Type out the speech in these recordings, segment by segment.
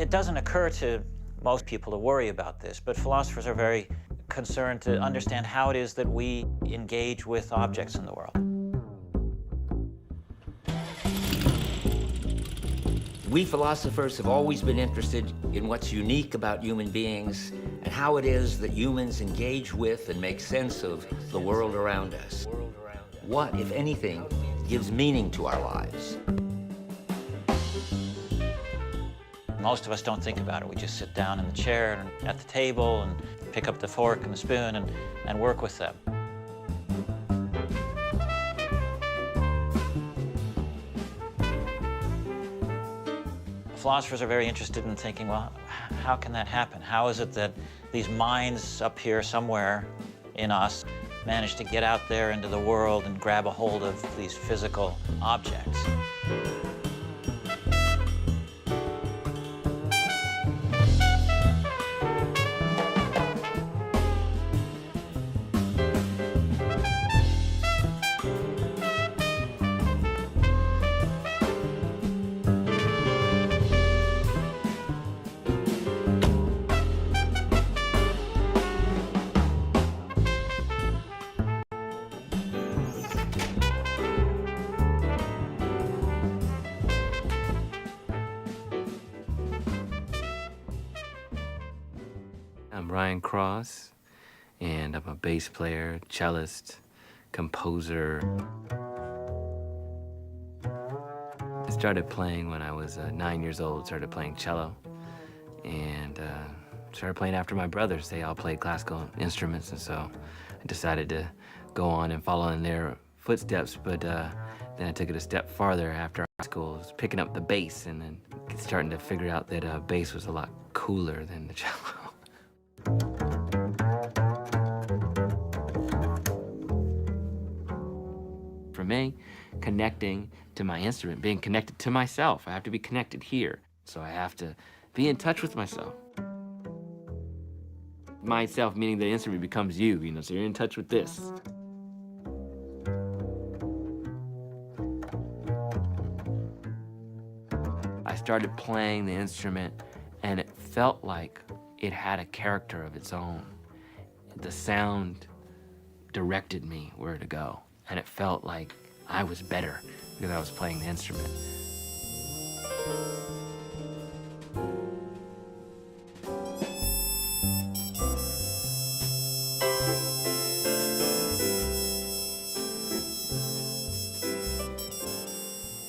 It doesn't occur to most people to worry about this, but philosophers are very concerned to understand how it is that we engage with objects in the world. We philosophers have always been interested in what's unique about human beings and how it is that humans engage with and make sense of the world around us. What, if anything, gives meaning to our lives? Most of us don't think about it. We just sit down in the chair and at the table and pick up the fork and the spoon and work with them. Philosophers are very interested in thinking, well, how can that happen? How is it that these minds up here somewhere in us manage to get out there into the world and grab a hold of these physical objects? I'm Ryan Cross, and I'm a bass player, cellist, composer. I started playing when I was 9 years old, started playing cello, and started playing after my brothers. They all played classical instruments, and so I decided to go on and follow in their footsteps, but then I took it a step farther after high school. I was picking up the bass and then starting to figure out that bass was a lot cooler than the cello. For me, connecting to my instrument, being connected to myself, I have to be connected here. So I have to be in touch with myself. Myself meaning the instrument becomes you know, so you're in touch with this. I started playing the instrument and it felt like it had a character of its own. The sound directed me where to go, and it felt like I was better because I was playing the instrument.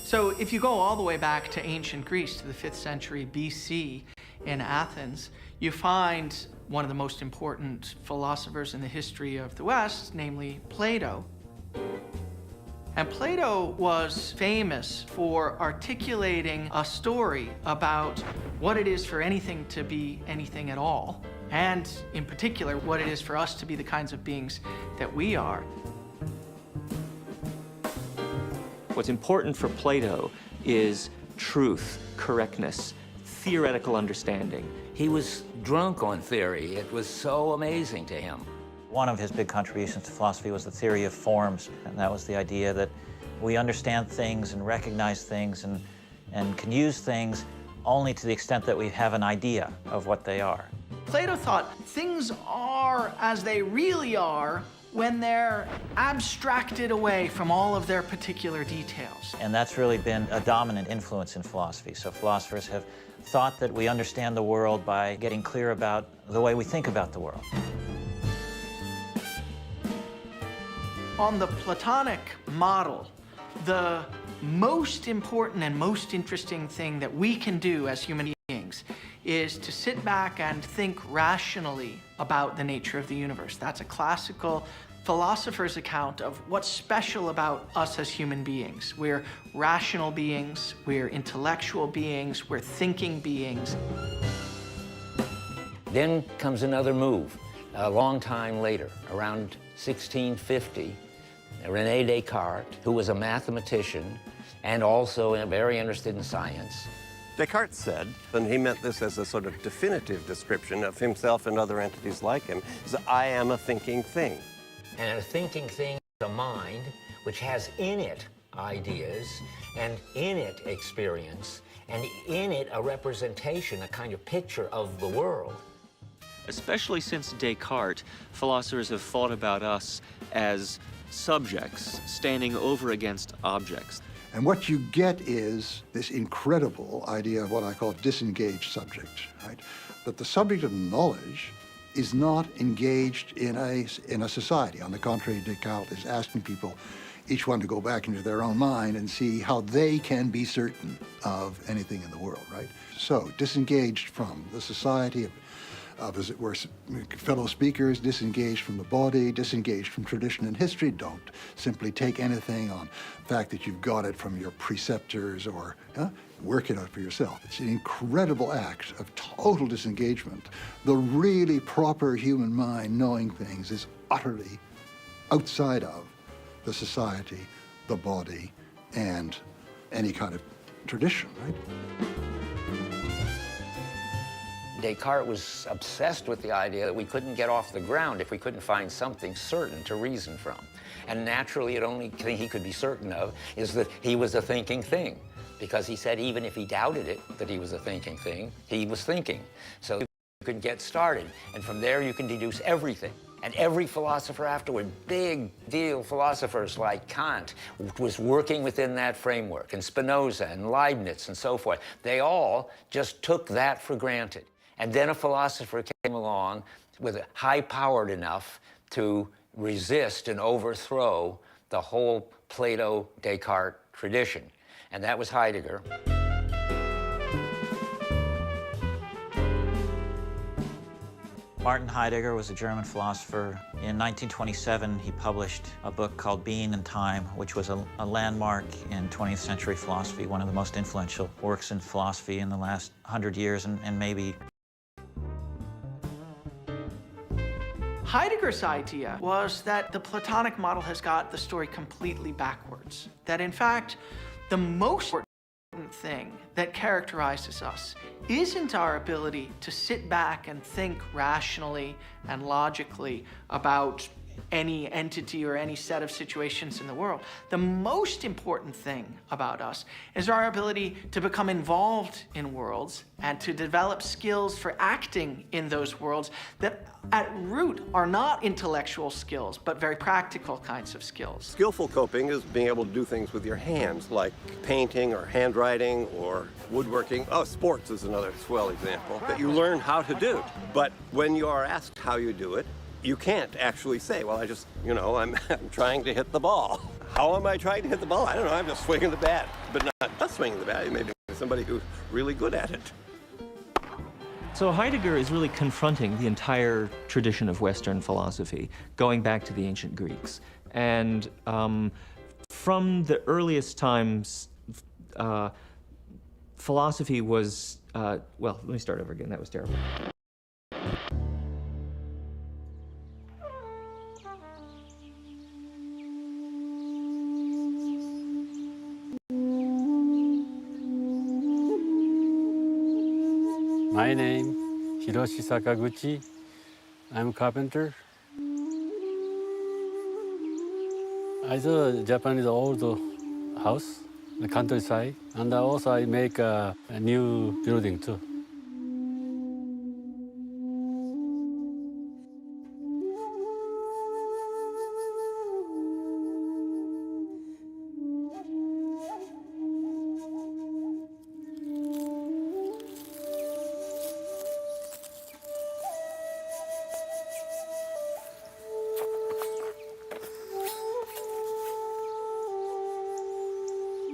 So if you go all the way back to ancient Greece, to the 5th century BC in Athens, you find one of the most important philosophers in the history of the West, namely Plato. And Plato was famous for articulating a story about what it is for anything to be anything at all, and in particular, what it is for us to be the kinds of beings that we are. What's important for Plato is truth, correctness, theoretical understanding. He was drunk on theory. It was so amazing to him. One of his big contributions to philosophy was the theory of forms, and that was the idea that we understand things and recognize things and can use things only to the extent that we have an idea of what they are. Plato thought things are as they really are when they're abstracted away from all of their particular details. And that's really been a dominant influence in philosophy. So philosophers have thought that we understand the world by getting clear about the way we think about the world. On the Platonic model, the most important and most interesting thing that we can do as human beings is to sit back and think rationally about the nature of the universe. That's a classical philosopher's account of what's special about us as human beings. We're rational beings, we're intellectual beings, we're thinking beings. Then comes another move. A long time later, around 1650, René Descartes, who was a mathematician and also very interested in science. Descartes said, and he meant this as a sort of definitive description of himself and other entities like him, is I am a thinking thing. And a thinking thing is a mind which has in it ideas, and in it experience, and in it a representation, a kind of picture of the world. Especially since Descartes, philosophers have thought about us as subjects standing over against objects. And what you get is this incredible idea of what I call disengaged subject, right? That the subject of knowledge is not engaged in a society. On the contrary, Descartes is asking people, each one to go back into their own mind and see how they can be certain of anything in the world, right? So disengaged from the society of, as it were, fellow speakers, disengaged from the body, disengaged from tradition and history. Don't simply take anything on the fact that you've got it from your preceptors or work it out for yourself. It's an incredible act of total disengagement. The really proper human mind knowing things is utterly outside of the society, the body, and any kind of tradition, right? Descartes was obsessed with the idea that we couldn't get off the ground if we couldn't find something certain to reason from. And naturally, the only thing he could be certain of is that he was a thinking thing, because he said even if he doubted it, that he was a thinking thing, he was thinking. So you could get started, and from there you can deduce everything. And every philosopher afterward, big deal philosophers like Kant, was working within that framework, and Spinoza and Leibniz and so forth. They all just took that for granted. And then a philosopher came along with high-powered enough to resist and overthrow the whole Plato-Descartes tradition. And that was Heidegger. Martin Heidegger was a German philosopher. In 1927, he published a book called Being and Time, which was a landmark in 20th century philosophy, one of the most influential works in philosophy in the last 100 years, and maybe. Heidegger's idea was that the Platonic model has got the story completely backwards. That in fact, the most important thing that characterizes us isn't our ability to sit back and think rationally and logically about any entity or any set of situations in the world. The most important thing about us is our ability to become involved in worlds and to develop skills for acting in those worlds that at root are not intellectual skills, but very practical kinds of skills. Skillful coping is being able to do things with your hands, like painting or handwriting or woodworking. Oh, sports is another swell example that you learn how to do. But when you are asked how you do it, you can't actually say, well, I just, I'm trying to hit the ball. How am I trying to hit the ball? I don't know, I'm just swinging the bat. But not swinging the bat, maybe somebody who's really good at it. So Heidegger is really confronting the entire tradition of Western philosophy, going back to the ancient Greeks. And from the earliest times, philosophy was, well, let me start over again, that was terrible. My name, Hiroshi Sakaguchi. I'm a carpenter. I do a Japanese old house, the countryside, and also I make a new building too.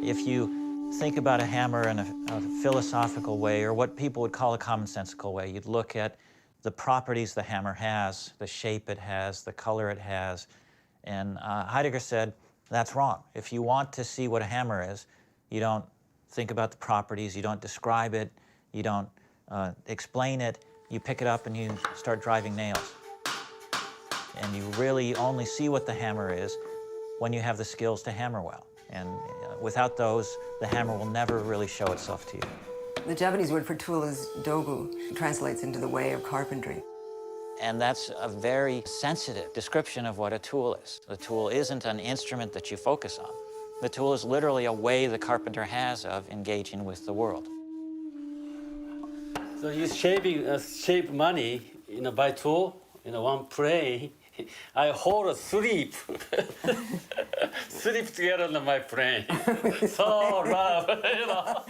If you think about a hammer in a philosophical way, or what people would call a commonsensical way, you'd look at the properties the hammer has, the shape it has, the color it has. And Heidegger said, that's wrong. If you want to see what a hammer is, you don't think about the properties, you don't describe it, you don't explain it, you pick it up and you start driving nails. And you really only see what the hammer is when you have the skills to hammer well. And without those, the hammer will never really show itself to you. The Japanese word for tool is dogu. It translates into the way of carpentry. And that's a very sensitive description of what a tool is. A tool isn't an instrument that you focus on. The tool is literally a way the carpenter has of engaging with the world. So you shape money, by tool, one play. I hold a sleep. Sleep together on my brain. So rough,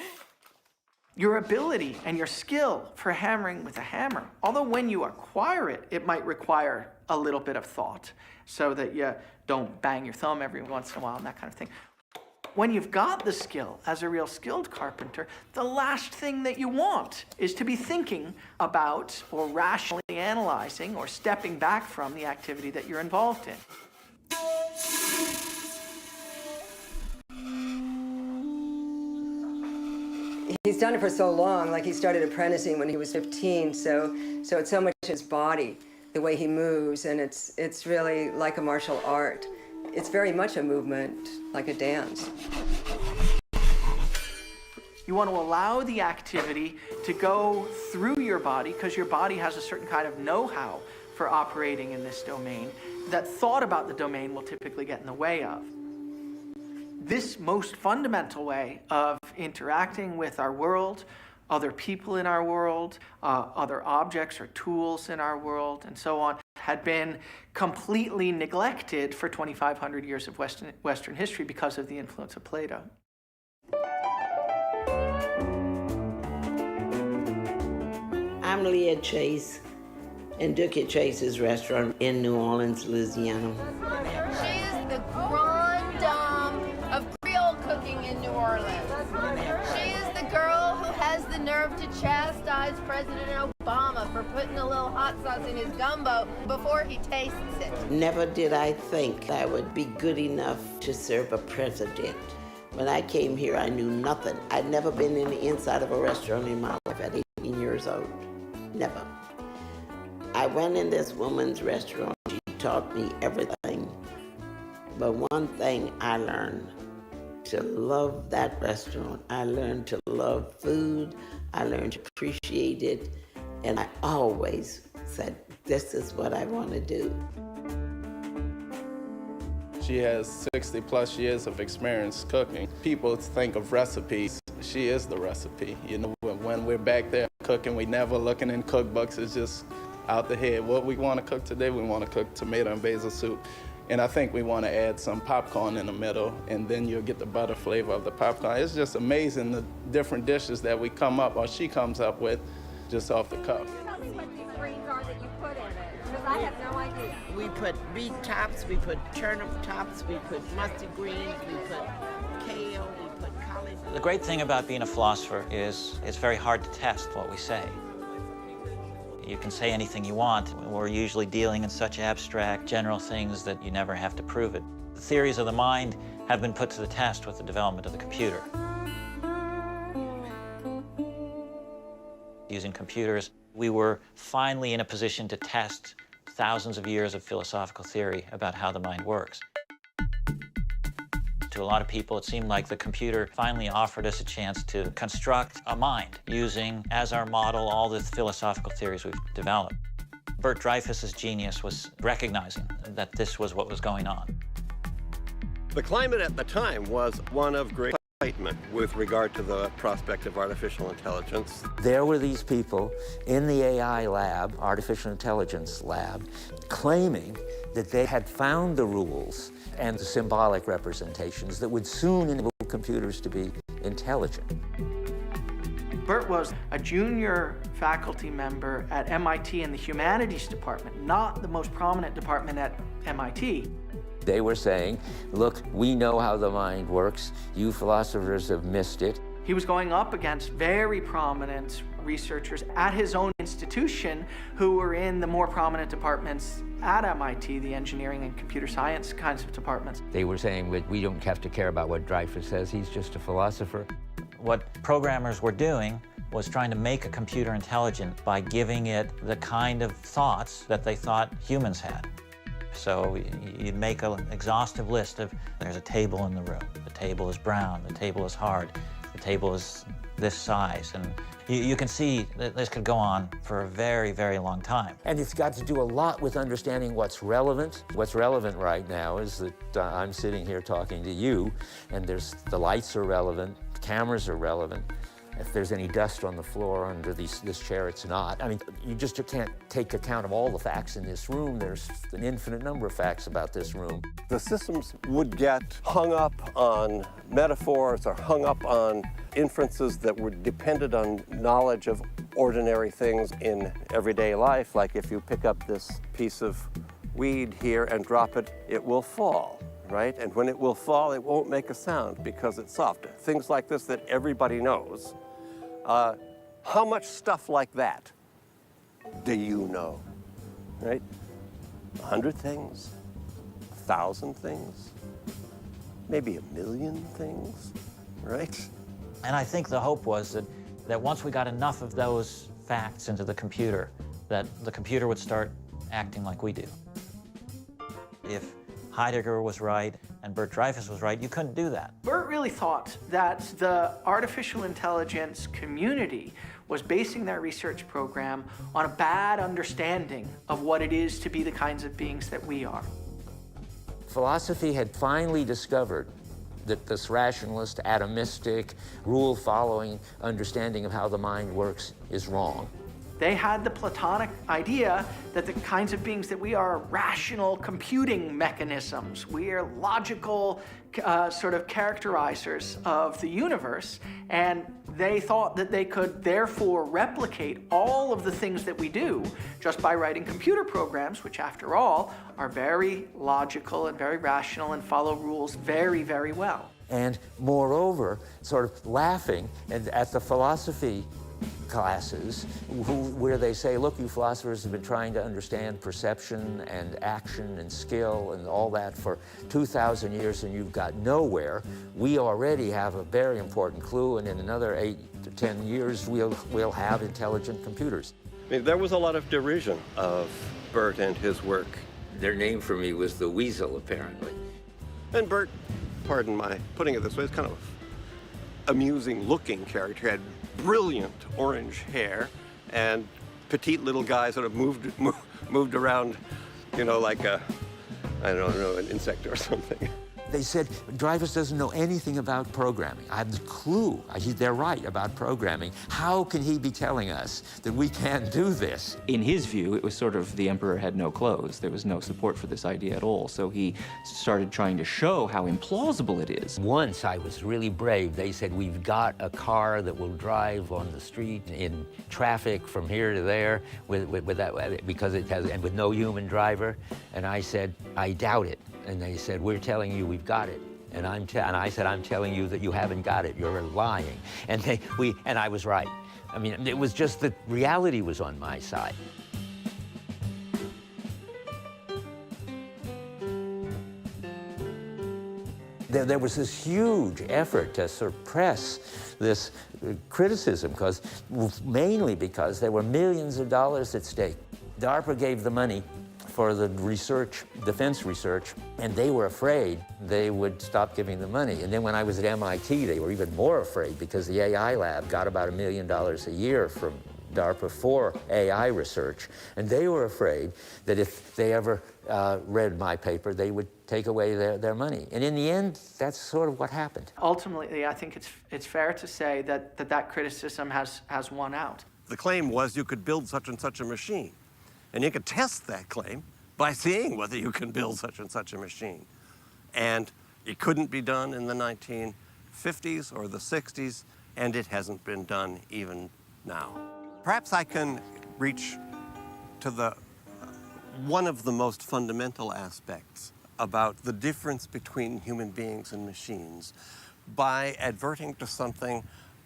Your ability and your skill for hammering with a hammer, although when you acquire it, it might require a little bit of thought so that you don't bang your thumb every once in a while and that kind of thing. When you've got the skill as a real skilled carpenter, the last thing that you want is to be thinking about or rationally analyzing or stepping back from the activity that you're involved in. He's done it for so long, like he started apprenticing when he was 15, so it's so much his body, the way he moves, and it's really like a martial art. It's very much a movement, like a dance. You want to allow the activity to go through your body because your body has a certain kind of know-how for operating in this domain that thought about the domain will typically get in the way of. This most fundamental way of interacting with our world, other people in our world, other objects or tools in our world, and so on, had been completely neglected for 2,500 years of Western history because of the influence of Plato. I'm Leah Chase in Duckett Chase's restaurant in New Orleans, Louisiana. She is the grande dame of Creole cooking in New Orleans. She is the girl who has the nerve to chastise President Obama for putting a little hot sauce in his gumbo before he tastes it. Never did I think I would be good enough to serve a president. When I came here, I knew nothing. I'd never been in the inside of a restaurant in my life at 18 years old. Never. I went in this woman's restaurant. She taught me everything. But one thing I learned, to love that restaurant. I learned to love food. I learned to appreciate it. And I always said, this is what I want to do. She has 60 plus years of experience cooking. People think of recipes. She is the recipe. When we're back there cooking, we never looking in cookbooks. It's just out the head. What we want to cook today, we want to cook tomato and basil soup. And I think we want to add some popcorn in the middle, and then you'll get the butter flavor of the popcorn. It's just amazing the different dishes that we come up, or she comes up with, just off the cuff. Tell me what these greens are that you put in it, because I have no idea. We put beet tops, we put turnip tops, we put mustard greens, we put kale, we put cauliflower. The great thing about being a philosopher is it's very hard to test what we say. You can say anything you want. We're usually dealing in such abstract, general things that you never have to prove it. The theories of the mind have been put to the test with the development of the computer. Using computers, we were finally in a position to test thousands of years of philosophical theory about how the mind works. To a lot of people, it seemed like the computer finally offered us a chance to construct a mind using as our model all the philosophical theories we've developed. Bert Dreyfus's genius was recognizing that this was what was going on. The climate at the time was one of great excitement with regard to the prospect of artificial intelligence. There were these people in the AI lab, artificial intelligence lab, claiming that they had found the rules and the symbolic representations that would soon enable computers to be intelligent. Bert was a junior faculty member at MIT in the humanities department, not the most prominent department at MIT. They were saying, look, we know how the mind works. You philosophers have missed it. He was going up against very prominent researchers at his own institution who were in the more prominent departments at MIT, the engineering and computer science kinds of departments. They were saying that we don't have to care about what Dreyfus says. He's just a philosopher. What programmers were doing was trying to make a computer intelligent by giving it the kind of thoughts that they thought humans had. So you'd make an exhaustive list of, there's a table in the room, the table is brown, the table is hard, the table is this size, and You can see that this could go on for a very, very long time. And it's got to do a lot with understanding what's relevant. What's relevant right now is that I'm sitting here talking to you, and the lights are relevant, the cameras are relevant. If there's any dust on the floor under this chair, it's not. I mean, you just can't take account of all the facts in this room. There's an infinite number of facts about this room. The systems would get hung up on metaphors or hung up on inferences that were dependent on knowledge of ordinary things in everyday life. Like if you pick up this piece of weed here and drop it, it will fall, right? And when it will fall, it won't make a sound because it's soft. Things like this that everybody knows. How much stuff like that do you know, right? 100 things, 1,000 things, maybe 1,000,000 things, right? And I think the hope was that once we got enough of those facts into the computer, that the computer would start acting like we do. If Heidegger was right and Bert Dreyfus was right, you couldn't do that. Bert really thought that the artificial intelligence community was basing their research program on a bad understanding of what it is to be the kinds of beings that we are. Philosophy had finally discovered that this rationalist, atomistic, rule-following understanding of how the mind works is wrong. They had the Platonic idea that the kinds of beings that we are rational computing mechanisms. We are logical sort of characterizers of the universe, and they thought that they could therefore replicate all of the things that we do just by writing computer programs, which after all are very logical and very rational and follow rules very, very well. And moreover, sort of laughing at the philosophy classes where they say, look, you philosophers have been trying to understand perception and action and skill and all that for 2,000 years and you've got nowhere. We already have a very important clue, and in another 8 to 10 years we'll have intelligent computers. I mean, there was a lot of derision of Bert and his work. Their name for me was the Weasel, apparently. And Bert, pardon my putting it this way, is kind of amusing looking character. He had brilliant orange hair and petite little guy sort of moved around, you know, like I don't know, an insect or something. They said, Dreyfus doesn't know anything about programming. I have the clue. They're right about programming. How can he be telling us that we can't do this? In his view, it was sort of the emperor had no clothes. There was no support for this idea at all. So he started trying to show how implausible it is. Once I was really brave. They said, we've got a car that will drive on the street in traffic from here to there with that, because it has, and with no human driver. And I said, I doubt it. And they said, we're telling you we've got it. And I said, I'm telling you that you haven't got it. You're lying. And I was right. I mean, it was just that reality was on my side. There was this huge effort to suppress this criticism, mainly because there were millions of dollars at stake. DARPA gave the money for the research, defense research, and they were afraid they would stop giving the money. And then when I was at MIT, they were even more afraid because the AI lab got about $1 million a year from DARPA for AI research. And they were afraid that if they ever read my paper, they would take away their money. And in the end, that's sort of what happened. Ultimately, I think it's fair to say that criticism has won out. The claim was you could build such and such a machine. And you could test that claim by seeing whether you can build such and such a machine. And it couldn't be done in the 1950s or the 60s, and it hasn't been done even now. Perhaps I can reach to one of the most fundamental aspects about the difference between human beings and machines by adverting to something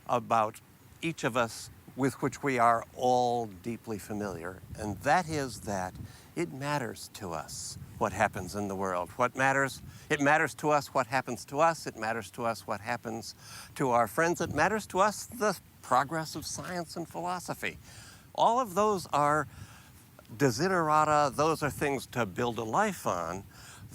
about each of us with which we are all deeply familiar, and that is that it matters to us what happens in the world. It matters to us what happens to us. It matters to us what happens to our friends. It matters to us the progress of science and philosophy. All of those are desiderata. Those are things to build a life on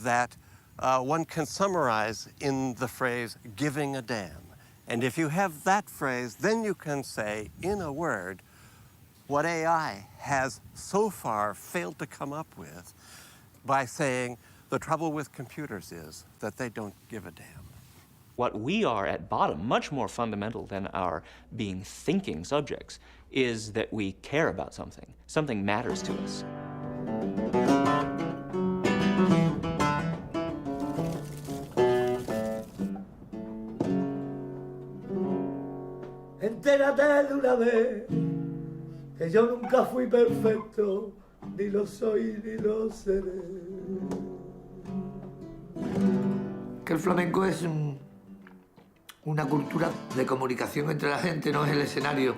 that one can summarize in the phrase, giving a damn. And if you have that phrase, then you can say, in a word, what AI has so far failed to come up with by saying the trouble with computers is that they don't give a damn. What we are at bottom, much more fundamental than our being thinking subjects, is that we care about something. Something matters to us. Entérate de una vez que yo nunca fui perfecto, ni lo soy ni lo seré. Que el flamenco es una cultura de comunicación entre la gente, no es el escenario.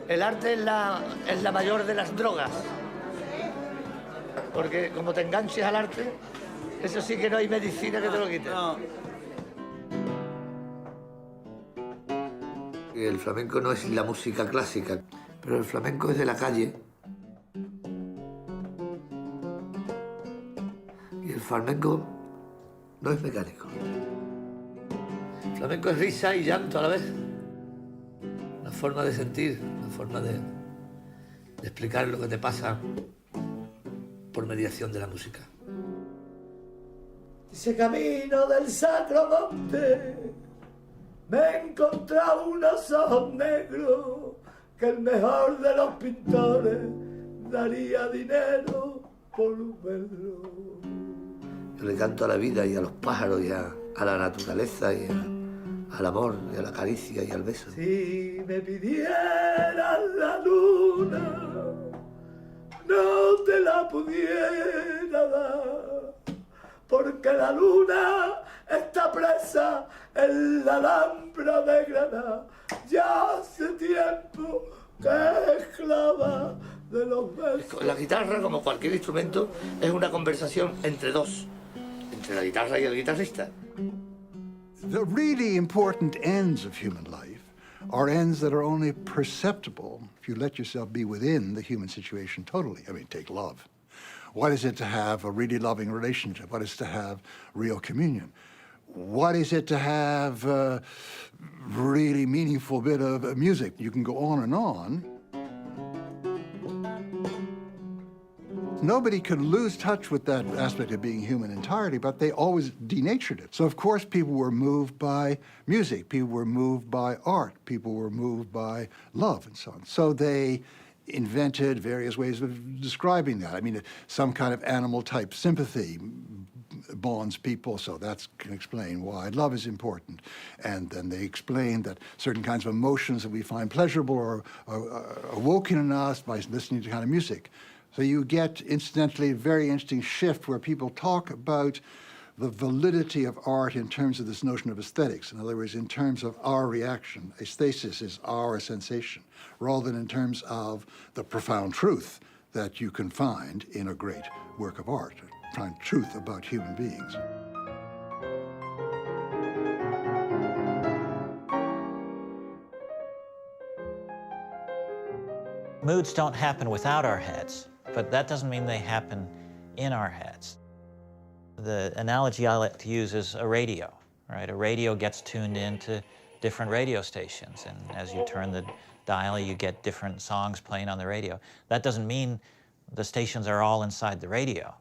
El arte es la mayor de las drogas, porque como te enganches al arte, eso sí que no hay medicina que te lo quite. No. El flamenco no es la música clásica, pero el flamenco es de la calle. Y el flamenco no es mecánico. El flamenco es risa y llanto a la vez. Una forma de sentir, una forma de explicar lo que te pasa por mediación de la música. Ese camino del Sacro Monte me he encontrado unos ojos negros que el mejor de los pintores daría dinero por verlo. Yo le canto a la vida y a los pájaros y a la naturaleza y al amor y a la caricia y al beso. Si me pidieras la luna, no te la pudiera dar, porque la luna está presa en la Alhambra de Granada. Ya hace tiempo que es esclava de los besos. La guitarra, como cualquier instrumento, es una conversación entre dos, entre la guitarra y el guitarrista. The really important ends of human life are ends that are only perceptible if you let yourself be within the human situation totally. I mean, take love. What is it to have a really loving relationship? What is it to have real communion? What is it to have a really meaningful bit of music? You can go on and on. Nobody could lose touch with that aspect of being human entirely, but they always denatured it. So of course people were moved by music, people were moved by art, people were moved by love and so on. So they invented various ways of describing that. I mean, some kind of animal-type sympathy bonds people, so that can explain why love is important. And then they explain that certain kinds of emotions that we find pleasurable are awoken in us by listening to kind of music. So you get, incidentally, a very interesting shift where people talk about the validity of art in terms of this notion of aesthetics. In other words, in terms of our reaction. Aesthesis is our sensation, rather than in terms of the profound truth that you can find in a great work of art, a profound truth about human beings. Moods don't happen without our heads, but that doesn't mean they happen in our heads. The analogy I like to use is a radio, right? A radio gets tuned into different radio stations, and as you turn the dial, you get different songs playing on the radio. That doesn't mean the stations are all inside the radio.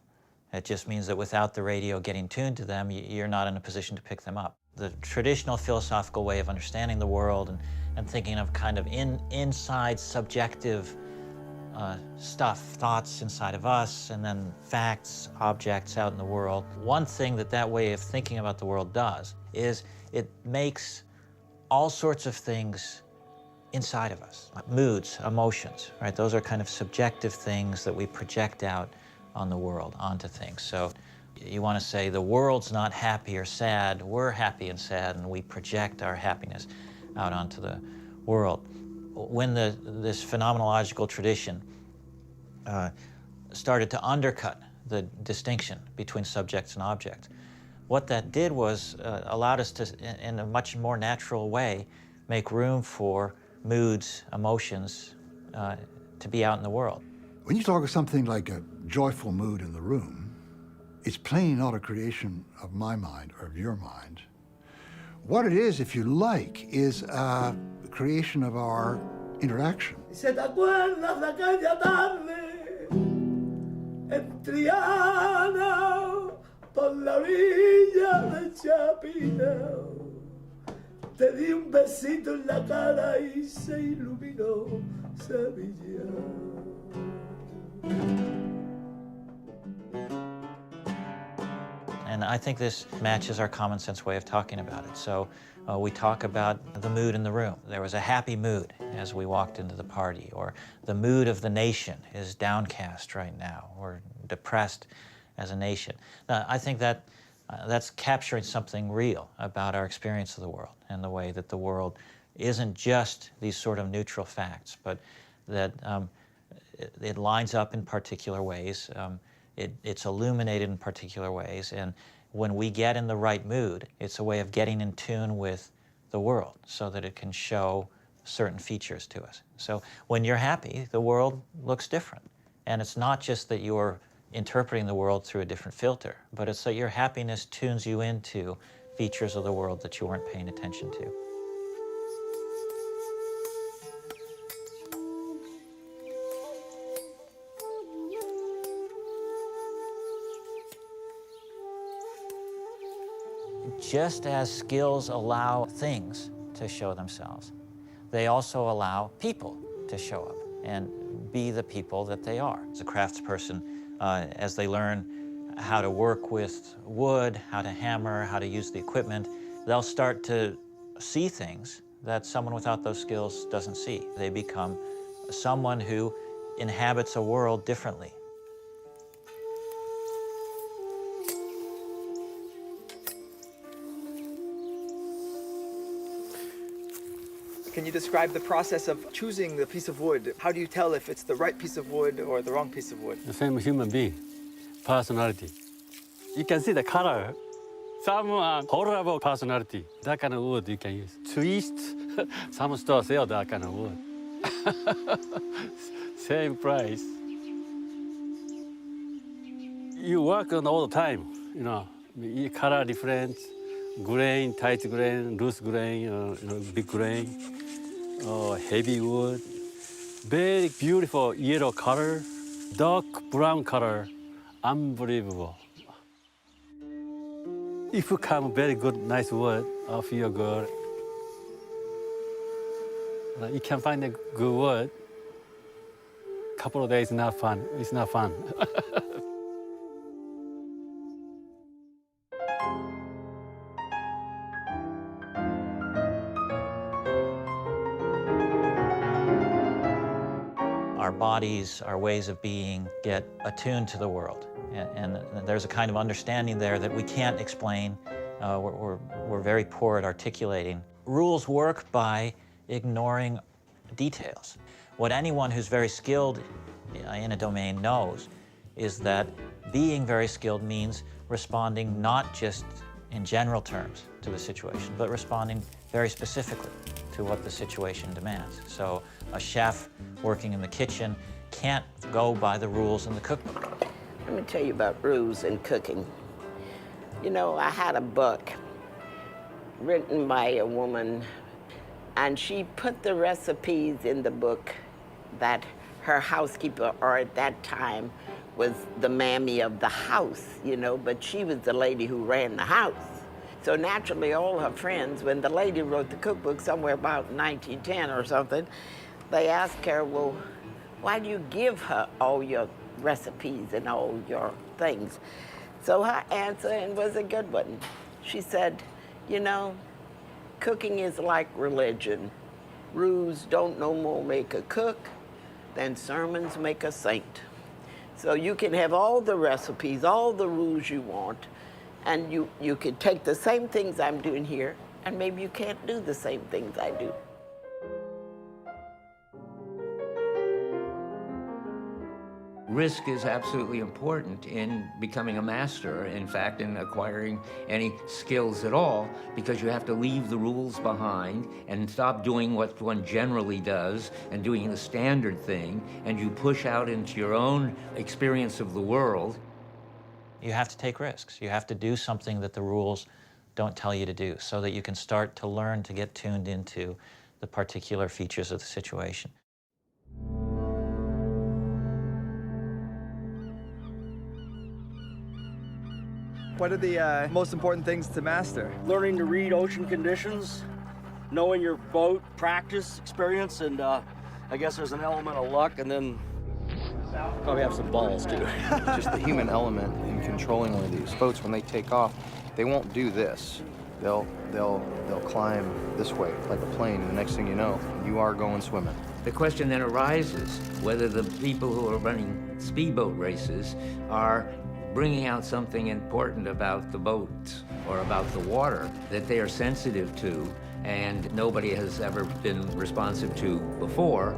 It just means that without the radio getting tuned to them, you're not in a position to pick them up. The traditional philosophical way of understanding the world and thinking of kind of inside subjective stuff, thoughts inside of us, and then facts, objects out in the world. One thing that way of thinking about the world does is it makes all sorts of things inside of us. Moods, emotions, right? Those are kind of subjective things that we project out on the world, onto things. So you want to say the world's not happy or sad, we're happy and sad, and we project our happiness out onto the world. When this phenomenological tradition started to undercut the distinction between subjects and objects, what that did was allowed us to, in a much more natural way, make room for moods, emotions, to be out in the world. When you talk of something like a joyful mood in the room, it's plainly not a creation of my mind or of your mind, What it is, if you like, is a creation of our interaction. ¿Se te acuerdas de aquella tarde en Triana por la orilla de Chapina? Te di un besito en la cara y se iluminó Sevilla. And I think this matches our common sense way of talking about it. So we talk about the mood in the room. There was a happy mood as we walked into the party, or the mood of the nation is downcast right now, or depressed as a nation. I think that that's capturing something real about our experience of the world and the way that the world isn't just these sort of neutral facts, but that it lines up in particular ways. It's illuminated in particular ways, and when we get in the right mood, it's a way of getting in tune with the world so that it can show certain features to us. So when you're happy, the world looks different. And it's not just that you're interpreting the world through a different filter, but it's that your happiness tunes you into features of the world that you weren't paying attention to. Just as skills allow things to show themselves, they also allow people to show up and be the people that they are. As a craftsperson, as they learn how to work with wood, how to hammer, how to use the equipment, they'll start to see things that someone without those skills doesn't see. They become someone who inhabits a world differently. Can you describe the process of choosing the piece of wood? How do you tell if it's the right piece of wood or the wrong piece of wood? The same human being, personality. You can see the color. Some horrible personality. That kind of wood you can use. Twist. Some stores sell that kind of wood. Same price. You work on all the time, you know. Color difference, grain, tight grain, loose grain, big grain. Heavy wood, very beautiful yellow color, dark brown color, unbelievable. If you come very good, nice wood, I feel good. You can find a good wood. Couple of days, not fun. It's not fun. Our bodies, our ways of being get attuned to the world. And there's a kind of understanding there that we can't explain. We're very poor at articulating. Rules work by ignoring details. What anyone who's very skilled in a domain knows is that being very skilled means responding not just in general terms to the situation, but responding very specifically to what the situation demands. So a chef working in the kitchen can't go by the rules in the cookbook. Let me tell you about rules in cooking. You know, I had a book written by a woman, and she put the recipes in the book that her housekeeper, or at that time, was the mammy of the house, you know, but she was the lady who ran the house. So naturally, all her friends, when the lady wrote the cookbook somewhere about 1910 or something, they asked her, well, why do you give her all your recipes and all your things? So her answer, and was a good one, she said, you know, cooking is like religion. Rules don't no more make a cook than sermons make a saint. So you can have all the recipes, all the rules you want, and you could take the same things I'm doing here, and maybe you can't do the same things I do. Risk is absolutely important in becoming a master, in fact, in acquiring any skills at all, because you have to leave the rules behind and stop doing what one generally does and doing the standard thing, and you push out into your own experience of the world. You have to take risks. You have to do something that the rules don't tell you to do, so that you can start to learn to get tuned into the particular features of the situation. What are the most important things to master? Learning to read ocean conditions, knowing your boat, practice, experience, and I guess there's an element of luck, and then probably have some balls too. Just the human element in controlling one of these boats. When they take off, they won't do this. They'll climb this way like a plane, and the next thing you know, you are going swimming. The question then arises whether the people who are running speedboat races are bringing out something important about the boat or about the water that they are sensitive to and nobody has ever been responsive to before,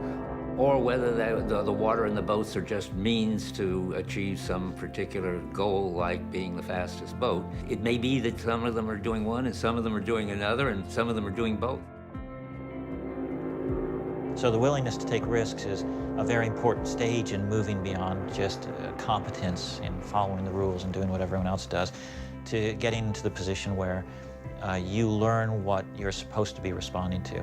or whether the water in the boats are just means to achieve some particular goal, like being the fastest boat. It may be that some of them are doing one and some of them are doing another and some of them are doing both. So the willingness to take risks is a very important stage in moving beyond just competence in following the rules and doing what everyone else does, to getting into the position where you learn what you're supposed to be responding to.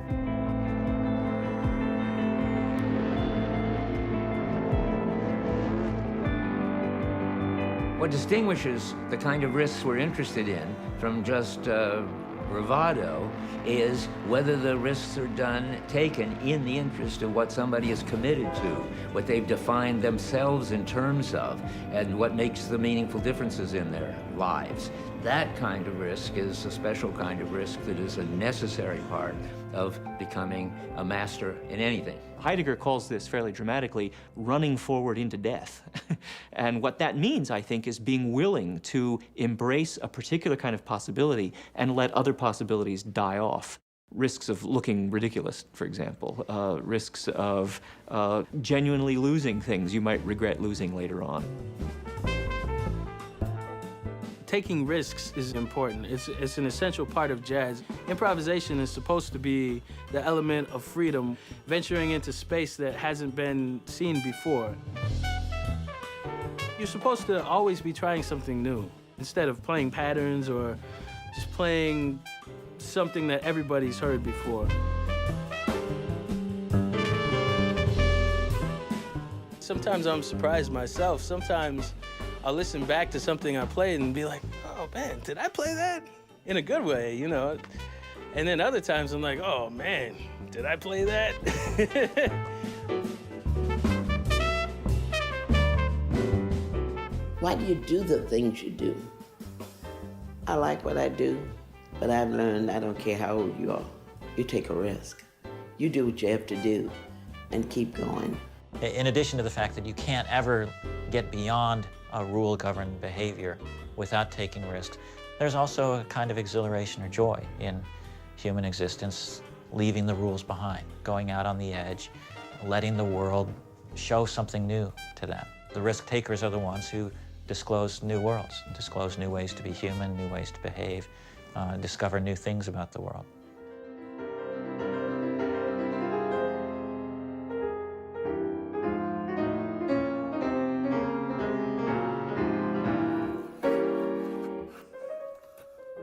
What distinguishes the kind of risks we're interested in from just bravado is whether the risks are taken in the interest of what somebody is committed to, what they've defined themselves in terms of, and what makes the meaningful differences in their lives. That kind of risk is a special kind of risk that is a necessary part of becoming a master in anything. Heidegger calls this fairly dramatically running forward into death. And what that means, I think, is being willing to embrace a particular kind of possibility and let other possibilities die off. Risks of looking ridiculous, for example, risks of genuinely losing things you might regret losing later on. Taking risks is important. It's an essential part of jazz. Improvisation is supposed to be the element of freedom, venturing into space that hasn't been seen before. You're supposed to always be trying something new, instead of playing patterns or just playing something that everybody's heard before. Sometimes I'm surprised myself. Sometimes I'll listen back to something I played and be like, oh man, did I play that? In a good way, you know? And then other times I'm like, oh man, did I play that? Why do you do the things you do? I like what I do, but I've learned I don't care how old you are. You take a risk. You do what you have to do and keep going. In addition to the fact that you can't ever get beyond a rule-governed behavior without taking risks, there's also a kind of exhilaration or joy in human existence, leaving the rules behind, going out on the edge, letting the world show something new to them. The risk takers are the ones who disclose new worlds, disclose new ways to be human, new ways to behave, discover new things about the world.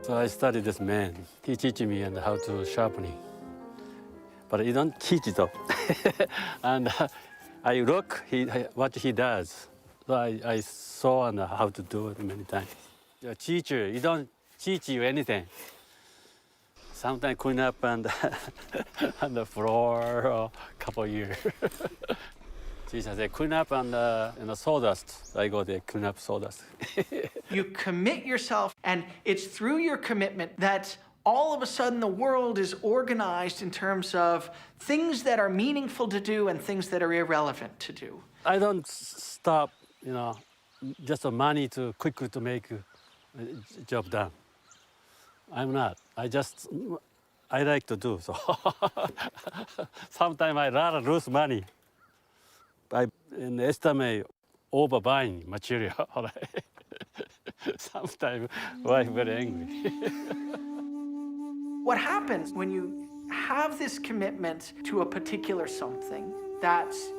So I studied this man. He teaches me and how to sharpening. But he don't teach it up. And I look what he does. So I saw and how to do it many times. The teacher, he don't teach you anything. Sometimes clean up and on the floor a couple years. Teacher said, clean up on the sawdust. I go there, clean up sawdust. You commit yourself, and it's through your commitment that all of a sudden the world is organized in terms of things that are meaningful to do and things that are irrelevant to do. I don't stop, you know, just the money to quickly to make a job done. I'm not. I like to do so. Sometimes I rather lose money. I estimate overbuying material. Sometimes wife very angry. What happens when you have this commitment to a particular something that's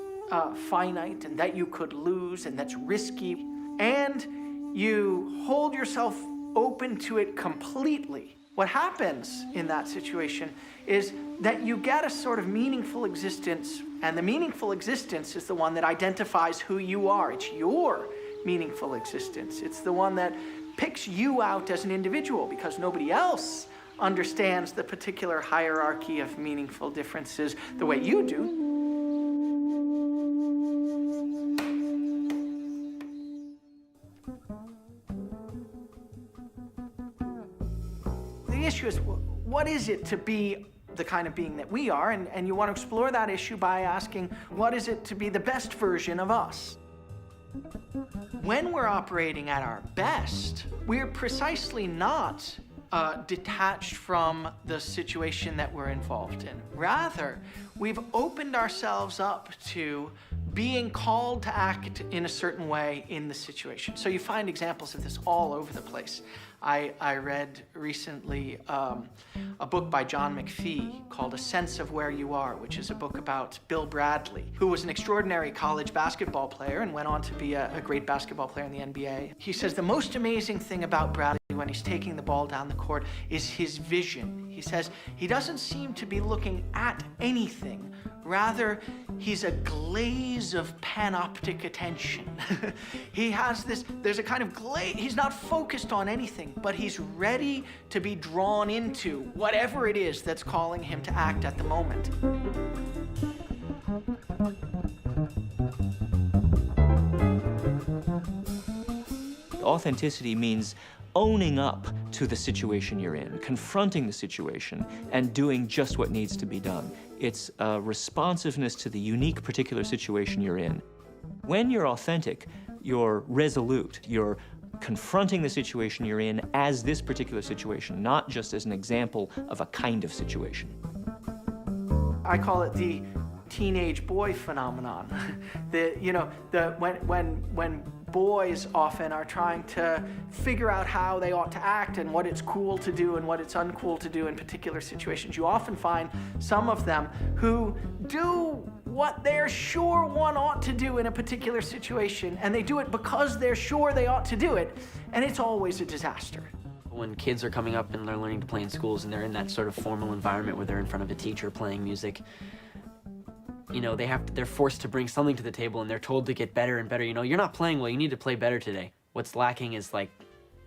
finite and that you could lose and that's risky, and you hold yourself open to it completely, What happens in that situation is that you get a sort of meaningful existence, and the meaningful existence is the one that identifies who you are. It's your meaningful existence. It's the one that picks you out as an individual, because nobody else understands the particular hierarchy of meaningful differences the way you do. The issue is, what is it to be the kind of being that we are? And you want to explore that issue by asking, what is it to be the best version of us? When we're operating at our best, we're precisely not detached from the situation that we're involved in. Rather, we've opened ourselves up to being called to act in a certain way in the situation. So you find examples of this all over the place. I read recently a book by John McPhee called A Sense of Where You Are, which is a book about Bill Bradley, who was an extraordinary college basketball player and went on to be a great basketball player in the NBA. He says the most amazing thing about Bradley when he's taking the ball down the court is his vision. He says he doesn't seem to be looking at anything. Rather, he's a glaze of panoptic attention. He has this, there's a kind of glaze, he's not focused on anything, but he's ready to be drawn into whatever it is that's calling him to act at the moment. Authenticity means owning up to the situation you're in, confronting the situation, and doing just what needs to be done. It's a responsiveness to the unique particular situation you're in. When you're authentic, you're resolute. You're confronting the situation you're in as this particular situation, not just as an example of a kind of situation. I call it the teenage boy phenomenon. When boys often are trying to figure out how they ought to act and what it's cool to do and what it's uncool to do in particular situations, you often find some of them who do what they're sure one ought to do in a particular situation, and they do it because they're sure they ought to do it, and it's always a disaster. When kids are coming up and they're learning to play in schools and they're in that sort of formal environment where they're in front of a teacher playing music, you know, they're forced to bring something to the table and they're told to get better and better. You know, you're not playing well, you need to play better today. What's lacking is like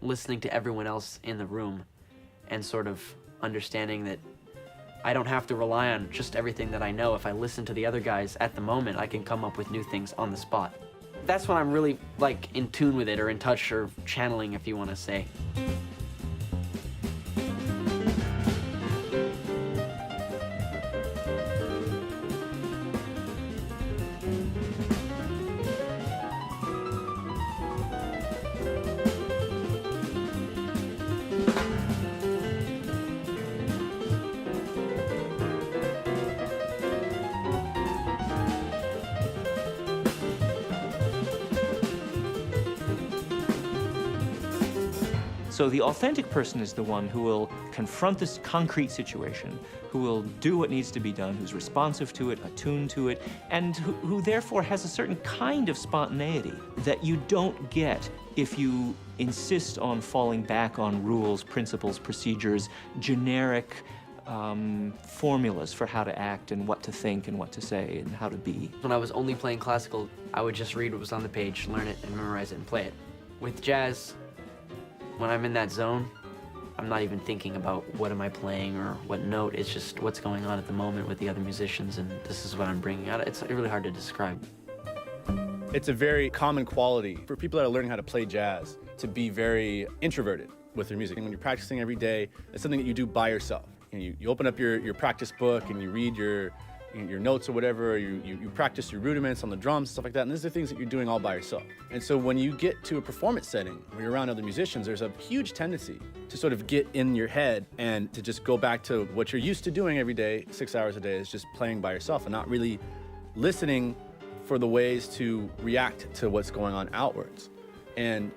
listening to everyone else in the room and sort of understanding that I don't have to rely on just everything that I know. If I listen to the other guys at the moment, I can come up with new things on the spot. That's when I'm really like in tune with it, or in touch, or channeling, if you want to say. So the authentic person is the one who will confront this concrete situation, who will do what needs to be done, who's responsive to it, attuned to it, and who therefore has a certain kind of spontaneity that you don't get if you insist on falling back on rules, principles, procedures, generic formulas for how to act and what to think and what to say and how to be. When I was only playing classical, I would just read what was on the page, learn it, and memorize it and play it. With jazz, when I'm in that zone, I'm not even thinking about what am I playing or what note. It's just what's going on at the moment with the other musicians, and this is what I'm bringing out. It's really hard to describe. It's a very common quality for people that are learning how to play jazz to be very introverted with their music. And when you're practicing every day, it's something that you do by yourself. You open up your practice book and you read your notes or whatever, or you practice your rudiments on the drums, stuff like that, and these are things that you're doing all by yourself. And so when you get to a performance setting where you're around other musicians, there's a huge tendency to sort of get in your head and to just go back to what you're used to doing every day, 6 hours a day, is just playing by yourself and not really listening for the ways to react to what's going on outwards. And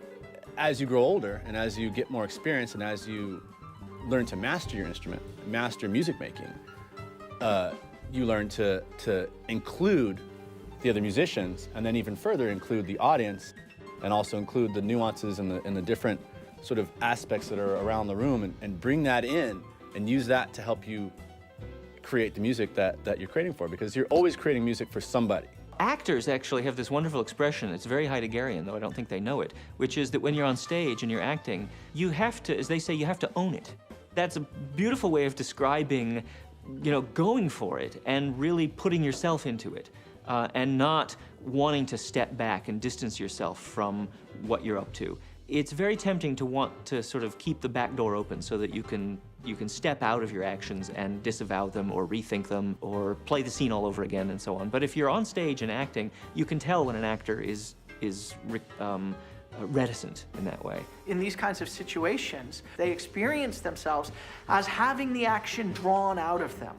as you grow older and as you get more experience and as you learn to master your instrument, master music making, you learn to include the other musicians, and then even further include the audience, and also include the nuances and the different sort of aspects that are around the room and bring that in and use that to help you create the music that you're creating for, because you're always creating music for somebody. Actors actually have this wonderful expression, it's very Heideggerian, though I don't think they know it, which is that when you're on stage and you're acting, you have to, as they say, you have to own it. That's a beautiful way of describing, you know, going for it and really putting yourself into it, and not wanting to step back and distance yourself from what you're up to. It's very tempting to want to sort of keep the back door open so that you can step out of your actions and disavow them or rethink them or play the scene all over again and so on. But if you're on stage and acting, you can tell when an actor is reticent in that way. In these kinds of situations, they experience themselves as having the action drawn out of them.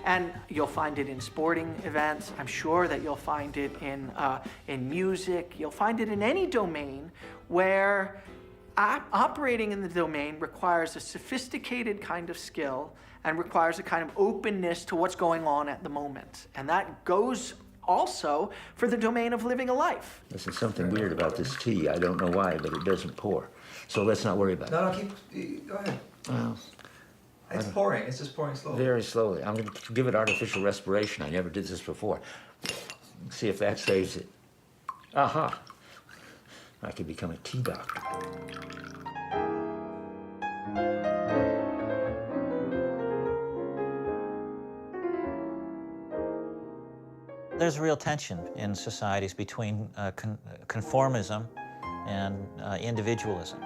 And you'll find it in sporting events. I'm sure that you'll find it in music. You'll find it in any domain where operating in the domain requires a sophisticated kind of skill and requires a kind of openness to what's going on at the moment. And that goes also for the domain of living a life. There's something weird about this tea. I don't know why, but it doesn't pour. So let's not worry about it. No, go ahead. Well, It's pouring. It's just pouring slowly. very slowly. I'm going to give it artificial respiration. I never did this before. See if that saves it. Aha! I could become a tea doctor. There's a real tension in societies between conformism and individualism.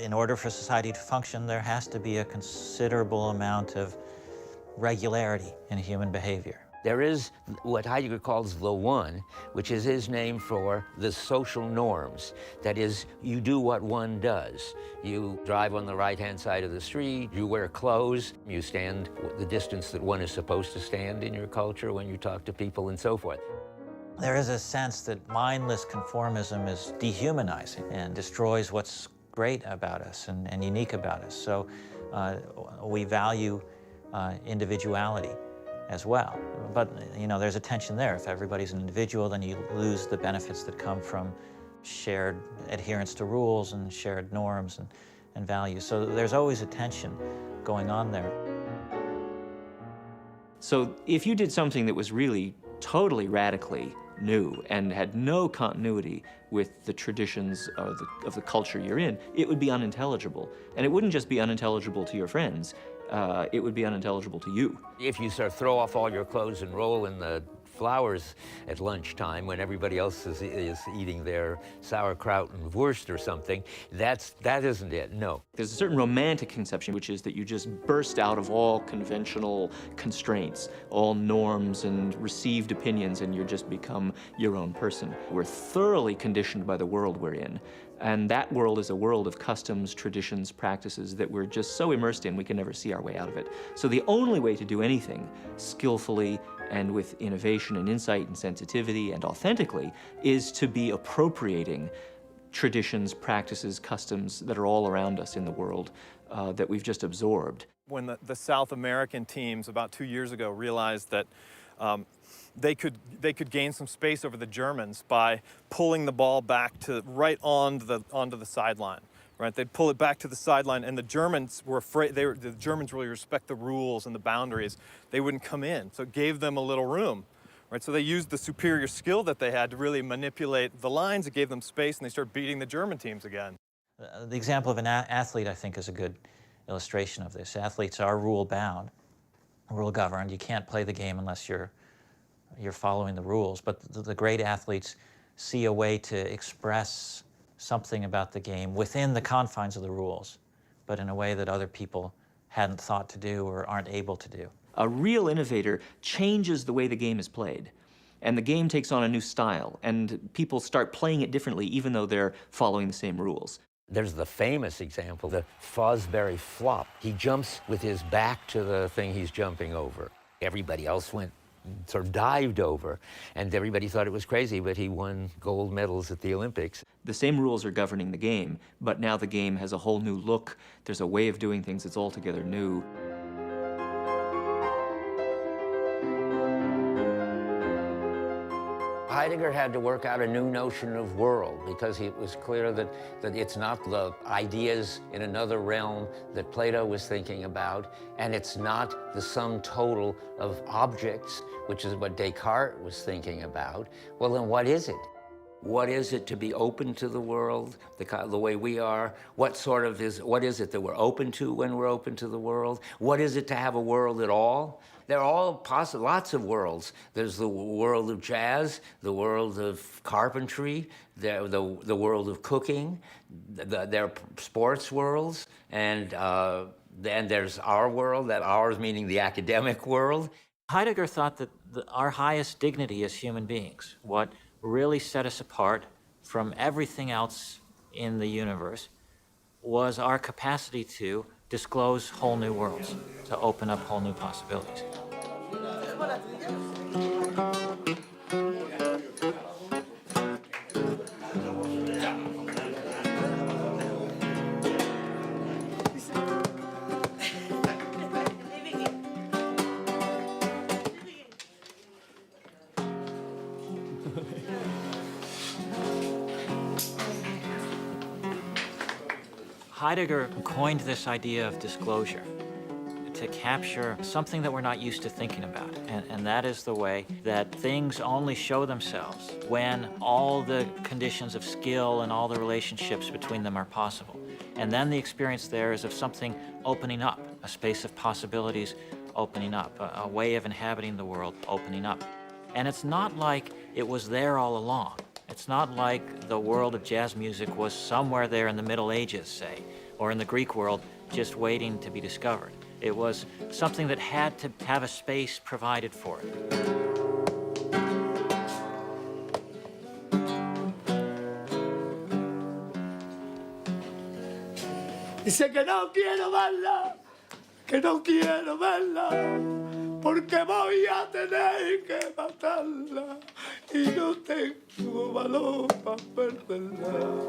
In order for society to function, there has to be a considerable amount of regularity in human behavior. There is what Heidegger calls the one, which is his name for the social norms. That is, you do what one does. You drive on the right-hand side of the street, you wear clothes, you stand the distance that one is supposed to stand in your culture when you talk to people and so forth. There is a sense that mindless conformism is dehumanizing and destroys what's great about us and unique about us. So we value individuality as well. But, you know, there's a tension there. If everybody's an individual, then you lose the benefits that come from shared adherence to rules and shared norms and values. So there's always a tension going on there. So if you did something that was really totally radically new and had no continuity with the traditions of the culture you're in, it would be unintelligible. And it wouldn't just be unintelligible to your friends, it would be unintelligible to you. If you sort of throw off all your clothes and roll in the flowers at lunchtime when everybody else is eating their sauerkraut and wurst or something, that isn't it, no. There's a certain romantic conception, which is that you just burst out of all conventional constraints, all norms and received opinions, and you just become your own person. We're thoroughly conditioned by the world we're in. And that world is a world of customs, traditions, practices that we're just so immersed in we can never see our way out of it. So the only way to do anything skillfully and with innovation and insight and sensitivity and authentically is to be appropriating traditions, practices, customs that are all around us in the world that we've just absorbed. When the South American teams about 2 years ago realized that they could gain some space over the Germans by pulling the ball back to right onto the sideline. Right, they'd pull it back to the sideline, and the Germans were afraid. The Germans really respect the rules and the boundaries. They wouldn't come in, so it gave them a little room. Right, so they used the superior skill that they had to really manipulate the lines. It gave them space, and they started beating the German teams again. The example of an athlete, I think, is a good illustration of this. Athletes are rule-bound, rule-governed. You can't play the game unless you're following the rules. But the great athletes see a way to express something about the game within the confines of the rules, but in a way that other people hadn't thought to do or aren't able to do. A real innovator changes the way the game is played, and the game takes on a new style, and people start playing it differently even though they're following the same rules. There's the famous example, the Fosbury flop. He jumps with his back to the thing he's jumping over. Everybody else went sort of dived over, and everybody thought it was crazy, but he won gold medals at the Olympics. The same rules are governing the game, but now the game has a whole new look. There's a way of doing things that's altogether new. Heidegger had to work out a new notion of world because it was clear that it's not the ideas in another realm that Plato was thinking about, and it's not the sum total of objects, which is what Descartes was thinking about. Well, then what is it? What is it to be open to the world, the way we are? What is it that we're open to when we're open to the world? What is it to have a world at all? There are all lots of worlds. There's the world of jazz, the world of carpentry, the world of cooking, there are sports worlds, and then there's our world, that ours meaning the academic world. Heidegger thought that our highest dignity as human beings, what really set us apart from everything else in the universe, was our capacity to disclose whole new worlds, to open up whole new possibilities. Heidegger coined this idea of disclosure to capture something that we're not used to thinking about, and that is the way that things only show themselves when all the conditions of skill and all the relationships between them are possible. And then the experience there is of something opening up, a space of possibilities opening up, a way of inhabiting the world opening up. And it's not like it was there all along. It's not like the world of jazz music was somewhere there in the Middle Ages, say, or in the Greek world just waiting to be discovered. It was something that had to have a space provided for it. Dice que no quiero verla, porque voy a tener que matarla y no tengo valor para perderla.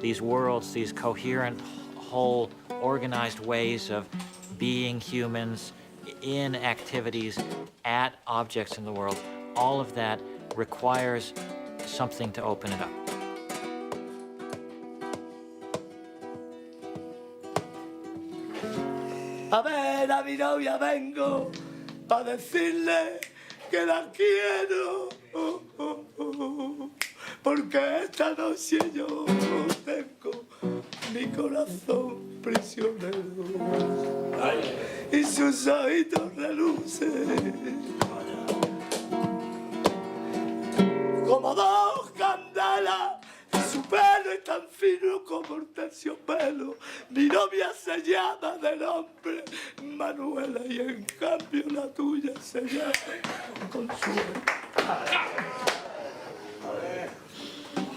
These worlds, these coherent, whole, organized ways of being humans in activities, at objects in the world, all of that requires something to open it up. A ver a mi novia vengo para decirle que la quiero, porque esta noche yo tengo mi corazón prisionero y sus ojitos relucen como dos candelas. Su pelo es tan fino como el terciopelo. Mi novia se llama de nombre Manuela y en cambio la tuya se llama Consuelo.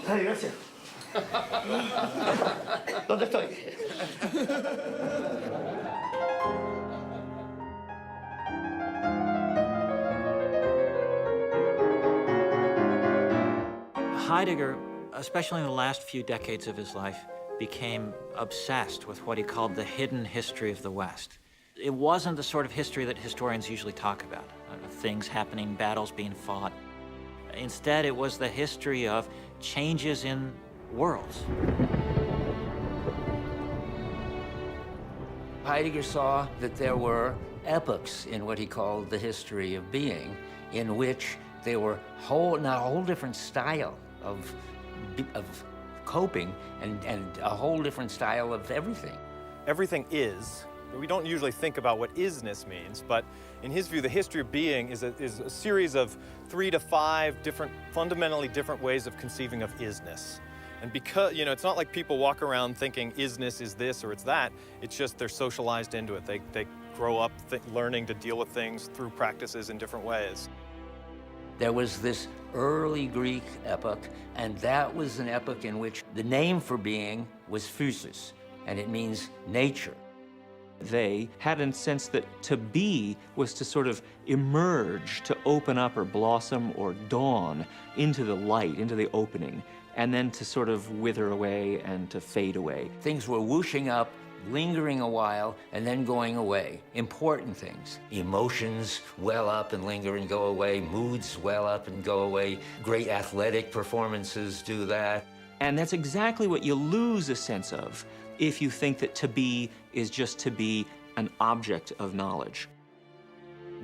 Ay, gracias. ¿Dónde estoy? Heidegger, especially in the last few decades of his life, became obsessed with what he called the hidden history of the West. It wasn't the sort of history that historians usually talk about, things happening, battles being fought. Instead, it was the history of changes in worlds. Heidegger saw that there were epochs in what he called the history of being, in which there were a whole different style of coping and a whole different style of everything. Everything is. We don't usually think about what isness means, but in his view, the history of being is a series of 3 to 5 fundamentally different ways of conceiving of isness. And because, it's not like people walk around thinking isness is this or it's that. It's just they're socialized into it. They grow up learning to deal with things through practices in different ways. There was this early Greek epoch, and that was an epoch in which the name for being was physis, and it means nature. They had a sense that to be was to sort of emerge, to open up or blossom or dawn into the light, into the opening, and then to sort of wither away and to fade away. Things were whooshing up lingering a while and then going away. Important things. Emotions well up and linger and go away. Moods well up and go away. Great athletic performances do that. And that's exactly what you lose a sense of if you think that to be is just to be an object of knowledge.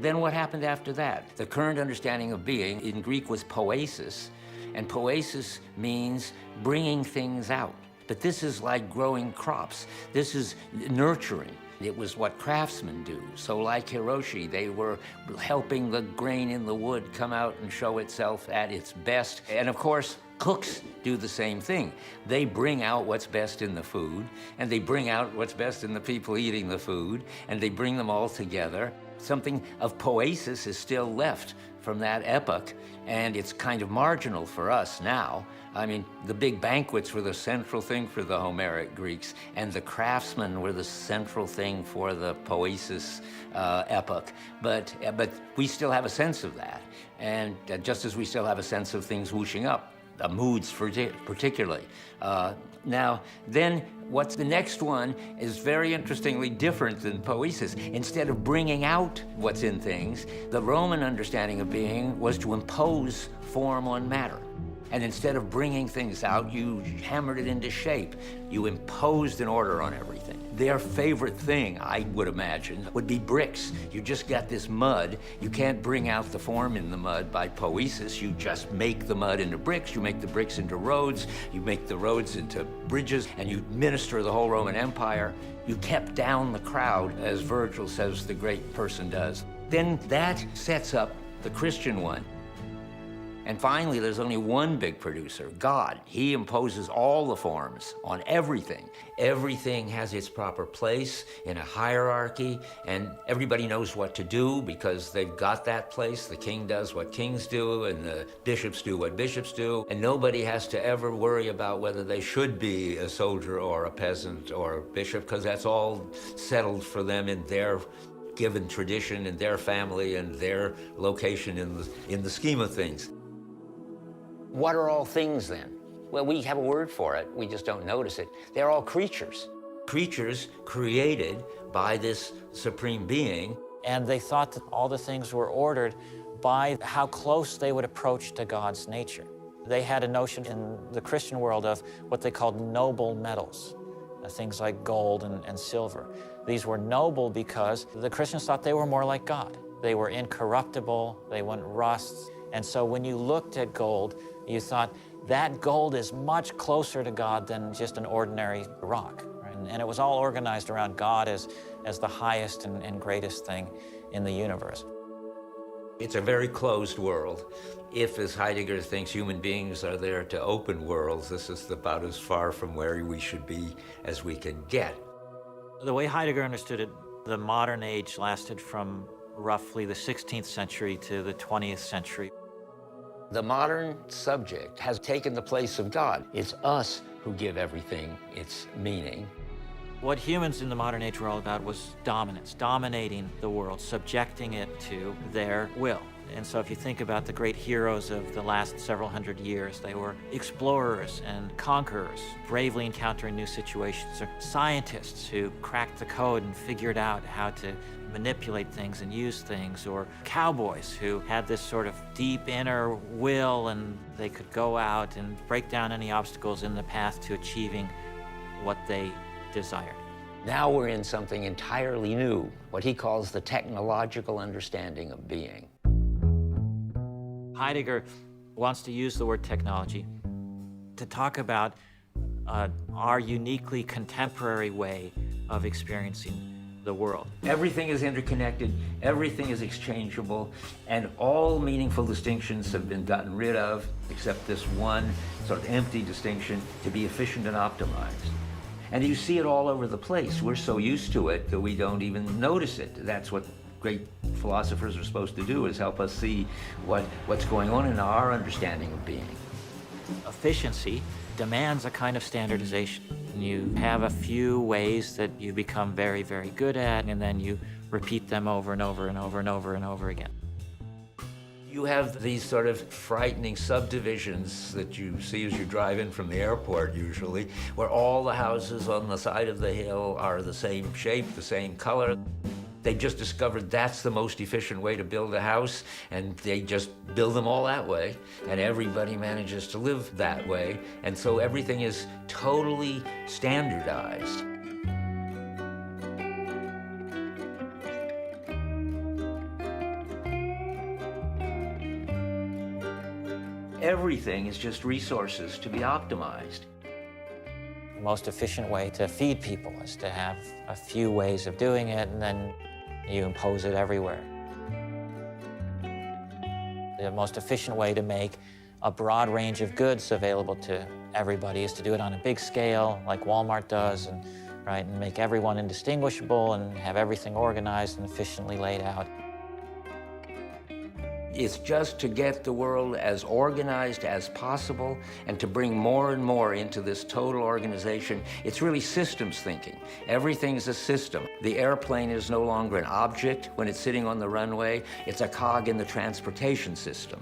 Then what happened after that? The current understanding of being in Greek was poesis, and poesis means bringing things out. But this is like growing crops. This is nurturing. It was what craftsmen do. So like Hiroshi, they were helping the grain in the wood come out and show itself at its best. And of course, cooks do the same thing. They bring out what's best in the food, and they bring out what's best in the people eating the food, and they bring them all together. Something of poesis is still left from that epoch, and it's kind of marginal for us now. I mean, the big banquets were the central thing for the Homeric Greeks, and the craftsmen were the central thing for the poesis epoch. But we still have a sense of that, and just as we still have a sense of things whooshing up, the moods particularly. Now, then what's the next one is very interestingly different than poesis. Instead of bringing out what's in things, the Roman understanding of being was to impose form on matter. And instead of bringing things out, you hammered it into shape. You imposed an order on everything. Their favorite thing, I would imagine, would be bricks. You just got this mud. You can't bring out the form in the mud by poesis. You just make the mud into bricks. You make the bricks into roads. You make the roads into bridges, and you minister the whole Roman Empire. You kept down the crowd, as Virgil says the great person does. Then that sets up the Christian one. And finally, there's only one big producer, God. He imposes all the forms on everything. Everything has its proper place in a hierarchy, and everybody knows what to do because they've got that place. The king does what kings do, and the bishops do what bishops do, and nobody has to ever worry about whether they should be a soldier or a peasant or a bishop, because that's all settled for them in their given tradition, in their family, and their location in the scheme of things. What are all things then? Well, we have a word for it, we just don't notice it. They're all creatures. Creatures created by this supreme being. And they thought that all the things were ordered by how close they would approach to God's nature. They had a notion in the Christian world of what they called noble metals, things like gold and silver. These were noble because the Christians thought they were more like God. They were incorruptible, they wouldn't rust. And so when you looked at gold, you thought that gold is much closer to God than just an ordinary rock. Right? And it was all organized around God as the highest and greatest thing in the universe. It's a very closed world. If, as Heidegger thinks, human beings are there to open worlds, this is about as far from where we should be as we can get. The way Heidegger understood it, the modern age lasted from roughly the 16th century to the 20th century. The modern subject has taken the place of God. It's us who give everything its meaning. What humans in the modern age were all about was dominance, dominating the world, subjecting it to their will. And so if you think about the great heroes of the last several hundred years, they were explorers and conquerors, bravely encountering new situations, or scientists who cracked the code and figured out how to manipulate things and use things, or cowboys who had this sort of deep inner will and they could go out and break down any obstacles in the path to achieving what they desired. Now we're in something entirely new, what he calls the technological understanding of being. Heidegger wants to use the word technology to talk about our uniquely contemporary way of experiencing the world. Everything is interconnected, everything is exchangeable, and all meaningful distinctions have been gotten rid of, except this one sort of empty distinction, to be efficient and optimized. And you see it all over the place. We're so used to it that we don't even notice it. That's what great philosophers are supposed to do, is help us see what's going on in our understanding of being. Efficiency demands a kind of standardization. You have a few ways that you become very, very good at, and then you repeat them over and over and over and over and over again. You have these sort of frightening subdivisions that you see as you drive in from the airport usually, where all the houses on the side of the hill are the same shape, the same color. They just discovered that's the most efficient way to build a house, and they just build them all that way, and everybody manages to live that way, and so everything is totally standardized. Everything is just resources to be optimized. The most efficient way to feed people is to have a few ways of doing it, and then you impose it everywhere. The most efficient way to make a broad range of goods available to everybody is to do it on a big scale, like Walmart does, and make everyone indistinguishable and have everything organized and efficiently laid out. It's just to get the world as organized as possible and to bring more and more into this total organization. It's really systems thinking. Everything's a system. The airplane is no longer an object when it's sitting on the runway. It's a cog in the transportation system.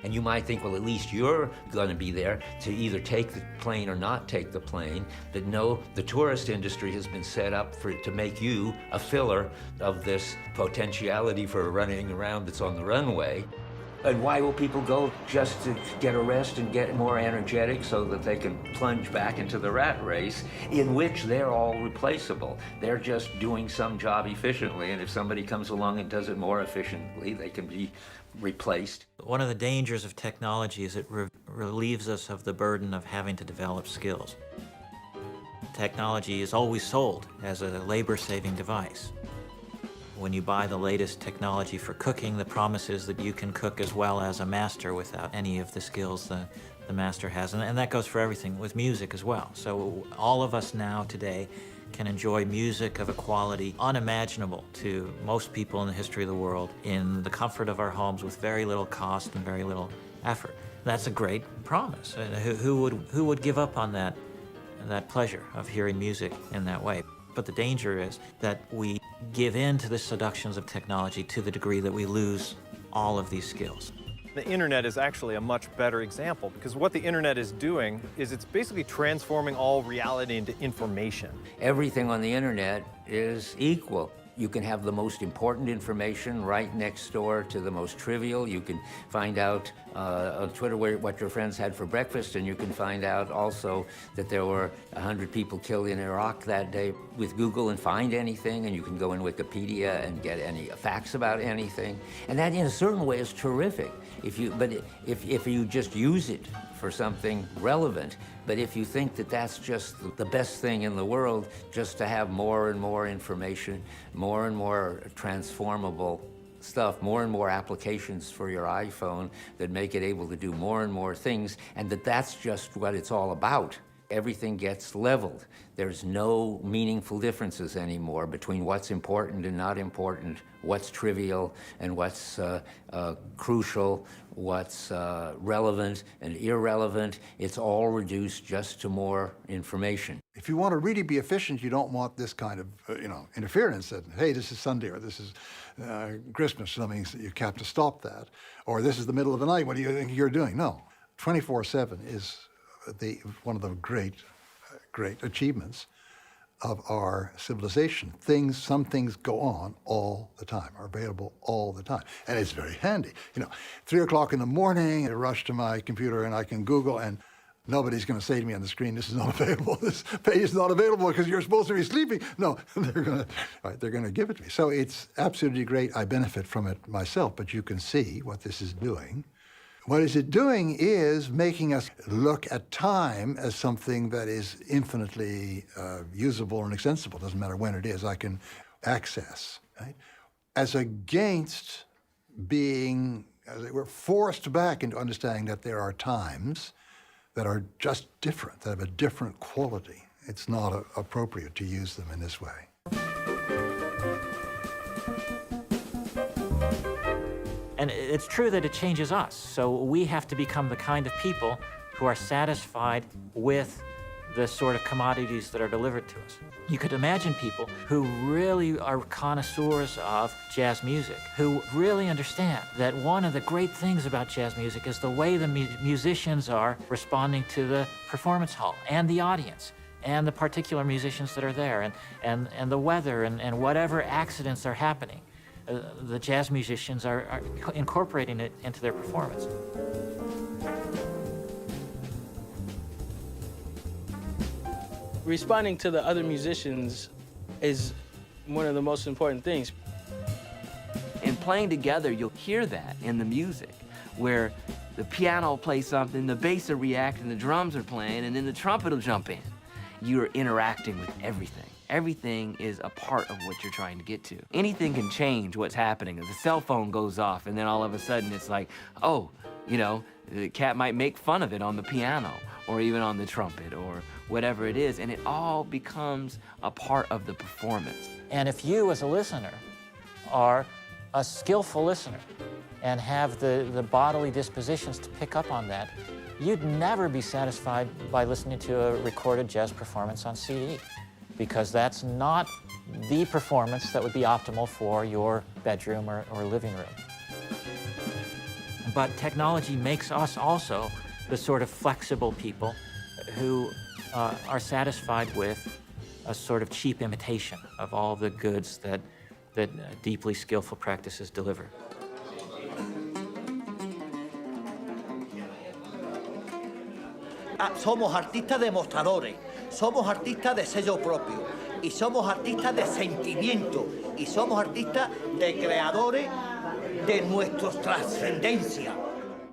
And you might think, well, at least you're going to be there to either take the plane or not take the plane. But no, the tourist industry has been set up to make you a filler of this potentiality for running around that's on the runway. And why will people go? Just to get a rest and get more energetic so that they can plunge back into the rat race in which they're all replaceable. They're just doing some job efficiently, and if somebody comes along and does it more efficiently, they can be replaced. One of the dangers of technology is it relieves us of the burden of having to develop skills. Technology is always sold as a labor-saving device. When you buy the latest technology for cooking, the promise is that you can cook as well as a master without any of the skills the master has. And that goes for everything, with music as well. So all of us now today can enjoy music of a quality unimaginable to most people in the history of the world in the comfort of our homes with very little cost and very little effort. That's a great promise. Who would give up on that pleasure of hearing music in that way? But the danger is that we give in to the seductions of technology to the degree that we lose all of these skills. The internet is actually a much better example, because what the internet is doing is it's basically transforming all reality into information. Everything on the internet is equal. You can have the most important information right next door to the most trivial. You can find out on Twitter what your friends had for breakfast, and you can find out also that there were 100 people killed in Iraq that day with Google and find anything, and you can go in Wikipedia and get any facts about anything. And that in a certain way is terrific, if you just use it for something relevant. But if you think that that's just the best thing in the world, just to have more and more information, more and more transformable stuff, more and more applications for your iPhone that make it able to do more and more things, and that's just what it's all about. Everything gets leveled. There's no meaningful differences anymore between what's important and not important, what's trivial and what's crucial, what's relevant and irrelevant. It's all reduced just to more information. If you want to really be efficient, you don't want this kind of interference that, hey, this is Sunday, or this is Christmas, something you have to stop that, or this is the middle of the night, what do you think you're doing? No, 24/7 is one of the great achievements of our civilization. Some things go on all the time, are available all the time, and it's very handy. 3 o'clock in the morning, I rush to my computer and I can Google, and nobody's going to say to me on the screen, "This is not available. This page is not available because you're supposed to be sleeping." No, they're going to give it to me. So it's absolutely great. I benefit from it myself, but you can see what this is doing. What is it doing is making us look at time as something that is infinitely usable and extensible. Doesn't matter when it is, I can access, right? As against being, as it were, forced back into understanding that there are times that are just different, that have a different quality. It's not appropriate to use them in this way. And it's true that it changes us. So we have to become the kind of people who are satisfied with the sort of commodities that are delivered to us. You could imagine people who really are connoisseurs of jazz music, who really understand that one of the great things about jazz music is the way the musicians are responding to the performance hall and the audience and the particular musicians that are there and the weather and whatever accidents are happening. The jazz musicians are incorporating it into their performance. Responding to the other musicians is one of the most important things. In playing together, you'll hear that in the music, where the piano will play something, the bass will react, and the drums are playing, and then the trumpet will jump in. You're interacting with everything. Everything is a part of what you're trying to get to. Anything can change what's happening. If the cell phone goes off, and then all of a sudden it's like, oh, you know, the cat might make fun of it on the piano, or even on the trumpet, or whatever it is, and it all becomes a part of the performance. And if you, as a listener, are a skillful listener and have the bodily dispositions to pick up on that, you'd never be satisfied by listening to a recorded jazz performance on CD, because that's not the performance that would be optimal for your bedroom or living room. But technology makes us also the sort of flexible people who are satisfied with a sort of cheap imitation of all the goods that deeply skillful practices deliver. Somos artistas demostradores, somos artistas de sello propio, y somos artistas de sentimiento, y somos artistas de creadores de nuestra trascendencia.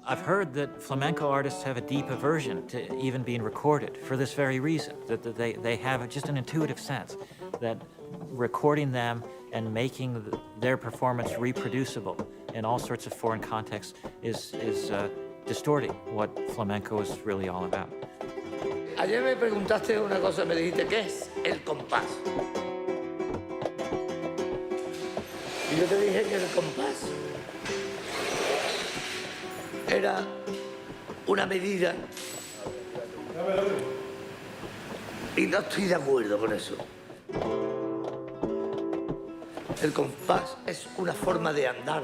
I've heard that flamenco artists have a deep aversion to even being recorded for this very reason, that they have just an intuitive sense that recording them and making their performance reproducible in all sorts of foreign contexts is distorting what flamenco is really all about. Ayer me preguntaste una cosa, me dijiste, ¿qué es el compás? Y yo te dije que el compás era una medida. Y no estoy de acuerdo con eso. El compás es una forma de andar,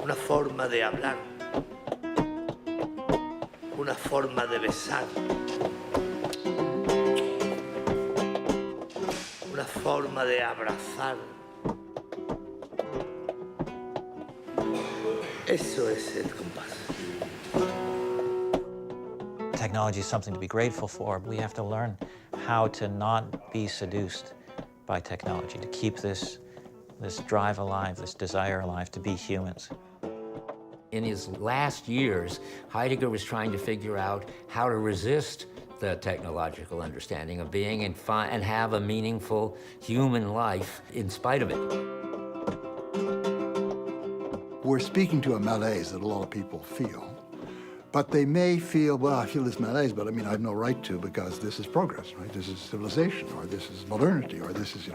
una forma de hablar, una forma de besar, una forma de abrazar. Eso es el compás. Technology is something to be grateful for. We have to learn how to not be seduced by technology, to keep this drive alive, this desire alive, to be humans. In his last years, Heidegger was trying to figure out how to resist the technological understanding of being and have a meaningful human life in spite of it. We're speaking to a malaise that a lot of people feel. But they may feel, well, I feel this malaise, but I mean, I have no right to, because this is progress, right? This is civilization, or this is modernity, or this is,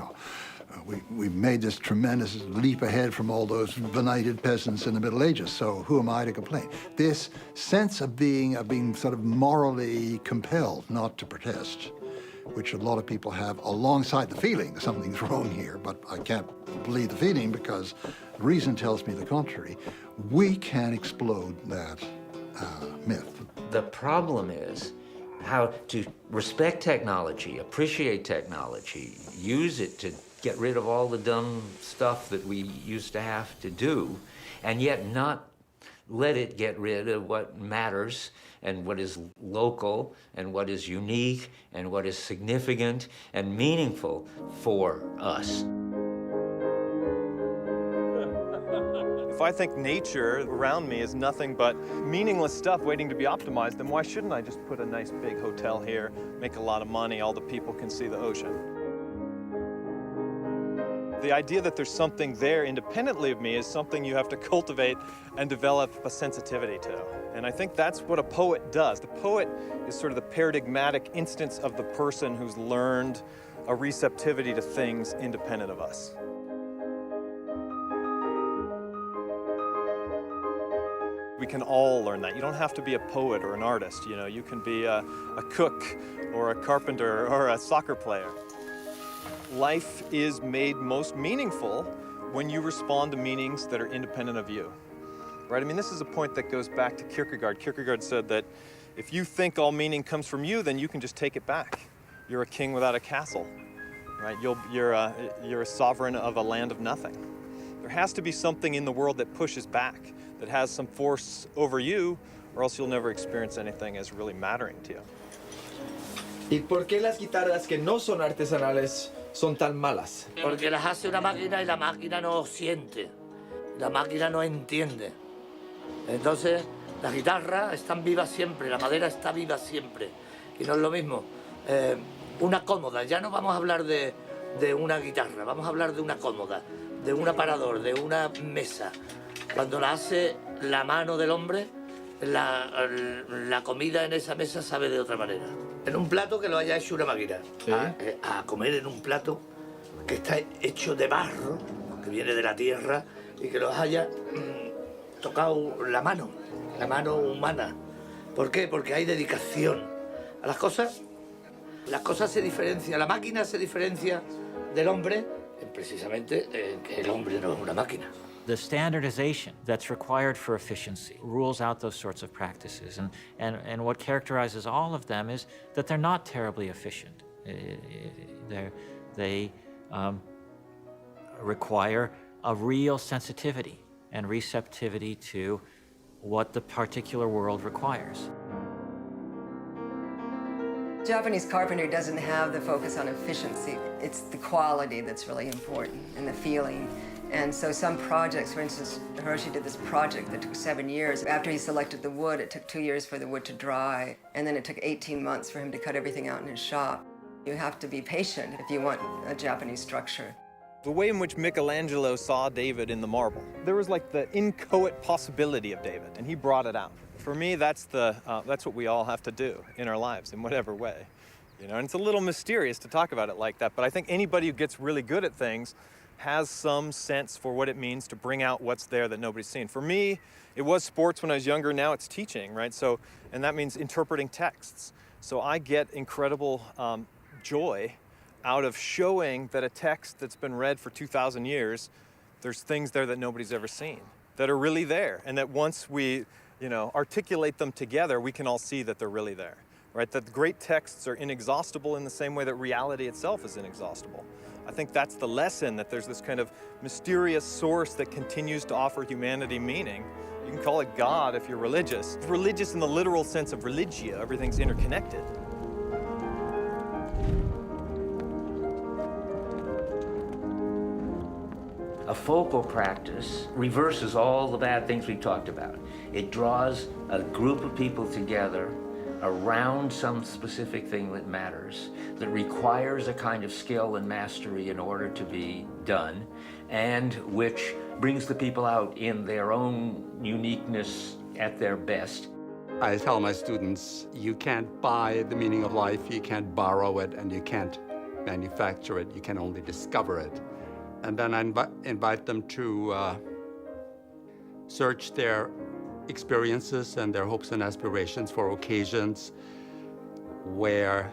we've made this tremendous leap ahead from all those benighted peasants in the Middle Ages, so who am I to complain? This sense of being sort of morally compelled not to protest, which a lot of people have alongside the feeling that something's wrong here, but I can't believe the feeling because reason tells me the contrary. We can explode that myth. The problem is how to respect technology, appreciate technology, use it to get rid of all the dumb stuff that we used to have to do, and yet not let it get rid of what matters and what is local and what is unique and what is significant and meaningful for us. If I think nature around me is nothing but meaningless stuff waiting to be optimized, then why shouldn't I just put a nice big hotel here, make a lot of money, all the people can see the ocean? The idea that there's something there independently of me is something you have to cultivate and develop a sensitivity to. And I think that's what a poet does. The poet is sort of the paradigmatic instance of the person who's learned a receptivity to things independent of us. We we can all learn that. You don't have to be a poet or an artist, you know. You can be a cook or a carpenter or a soccer player. Life is made most meaningful when you respond to meanings that are independent of you, right? I mean, this is a point that goes back to Kierkegaard. Kierkegaard said that if you think all meaning comes from you, then you can just take it back. You're a king without a castle, right? You're a sovereign of a land of nothing. There has to be something in the world that pushes back, that has some force over you, or else you'll never experience anything as really mattering to you. ¿Y por qué las guitarras que no son artesanales son tan malas? Porque las hace una máquina y la máquina no siente, la máquina no entiende. Entonces, las guitarras están vivas siempre, la madera está viva siempre. Y no es lo mismo. Una cómoda, ya no vamos a hablar de una guitarra, vamos a hablar de una cómoda, de un aparador, de una mesa. Cuando la hace la mano del hombre, la comida en esa mesa sabe de otra manera. En un plato que lo haya hecho una máquina. ¿Sí? A comer en un plato que está hecho de barro, que viene de la tierra, y que los haya tocado la mano humana. ¿Por qué? Porque hay dedicación. A las cosas se diferencian, la máquina se diferencia del hombre, precisamente que el hombre no es una máquina. The standardization that's required for efficiency rules out those sorts of practices. And what characterizes all of them is that they're not terribly efficient. They require a real sensitivity and receptivity to what the particular world requires. Japanese carpentry doesn't have the focus on efficiency. It's the quality that's really important and the feeling. And so some projects, for instance, Hiroshi did this project that took 7 years. After he selected the wood, it took 2 years for the wood to dry, and then it took 18 months for him to cut everything out in his shop. You have to be patient if you want a Japanese structure. The way in which Michelangelo saw David in the marble, there was like the inchoate possibility of David, and he brought it out. For me, that's what we all have to do in our lives in whatever way. You know, and it's a little mysterious to talk about it like that, but I think anybody who gets really good at things has some sense for what it means to bring out what's there that nobody's seen. For me, it was sports when I was younger, now it's teaching, right? So, and that means interpreting texts. So I get incredible joy out of showing that a text that's been read for 2,000 years, there's things there that nobody's ever seen, that are really there, and that once we, you know, articulate them together, we can all see that they're really there, right? That great texts are inexhaustible in the same way that reality itself is inexhaustible. I think that's the lesson, that there's this kind of mysterious source that continues to offer humanity meaning. You can call it God if you're religious. It's religious in the literal sense of religia, everything's interconnected. A focal practice reverses all the bad things we've talked about. It draws a group of people together around some specific thing that matters, that requires a kind of skill and mastery in order to be done, and which brings the people out in their own uniqueness at their best. I tell my students, you can't buy the meaning of life, you can't borrow it, and you can't manufacture it, you can only discover it. And then I invite them to search their experiences and their hopes and aspirations for occasions where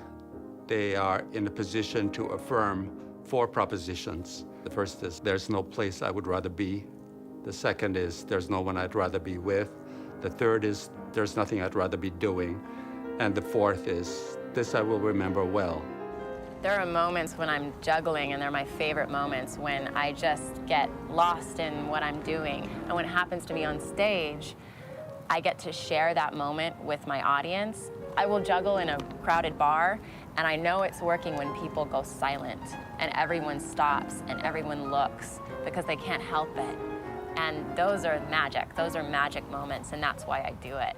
they are in a position to affirm 4 propositions. The first is, there's no place I would rather be. The second is, there's no one I'd rather be with. The third is, there's nothing I'd rather be doing. And the fourth is, this I will remember well. There are moments when I'm juggling, and they're my favorite moments, when I just get lost in what I'm doing. And when it happens to me on stage, I get to share that moment with my audience. I will juggle in a crowded bar, and I know it's working when people go silent, and everyone stops, and everyone looks, because they can't help it. And those are magic. Those are magic moments, and that's why I do it.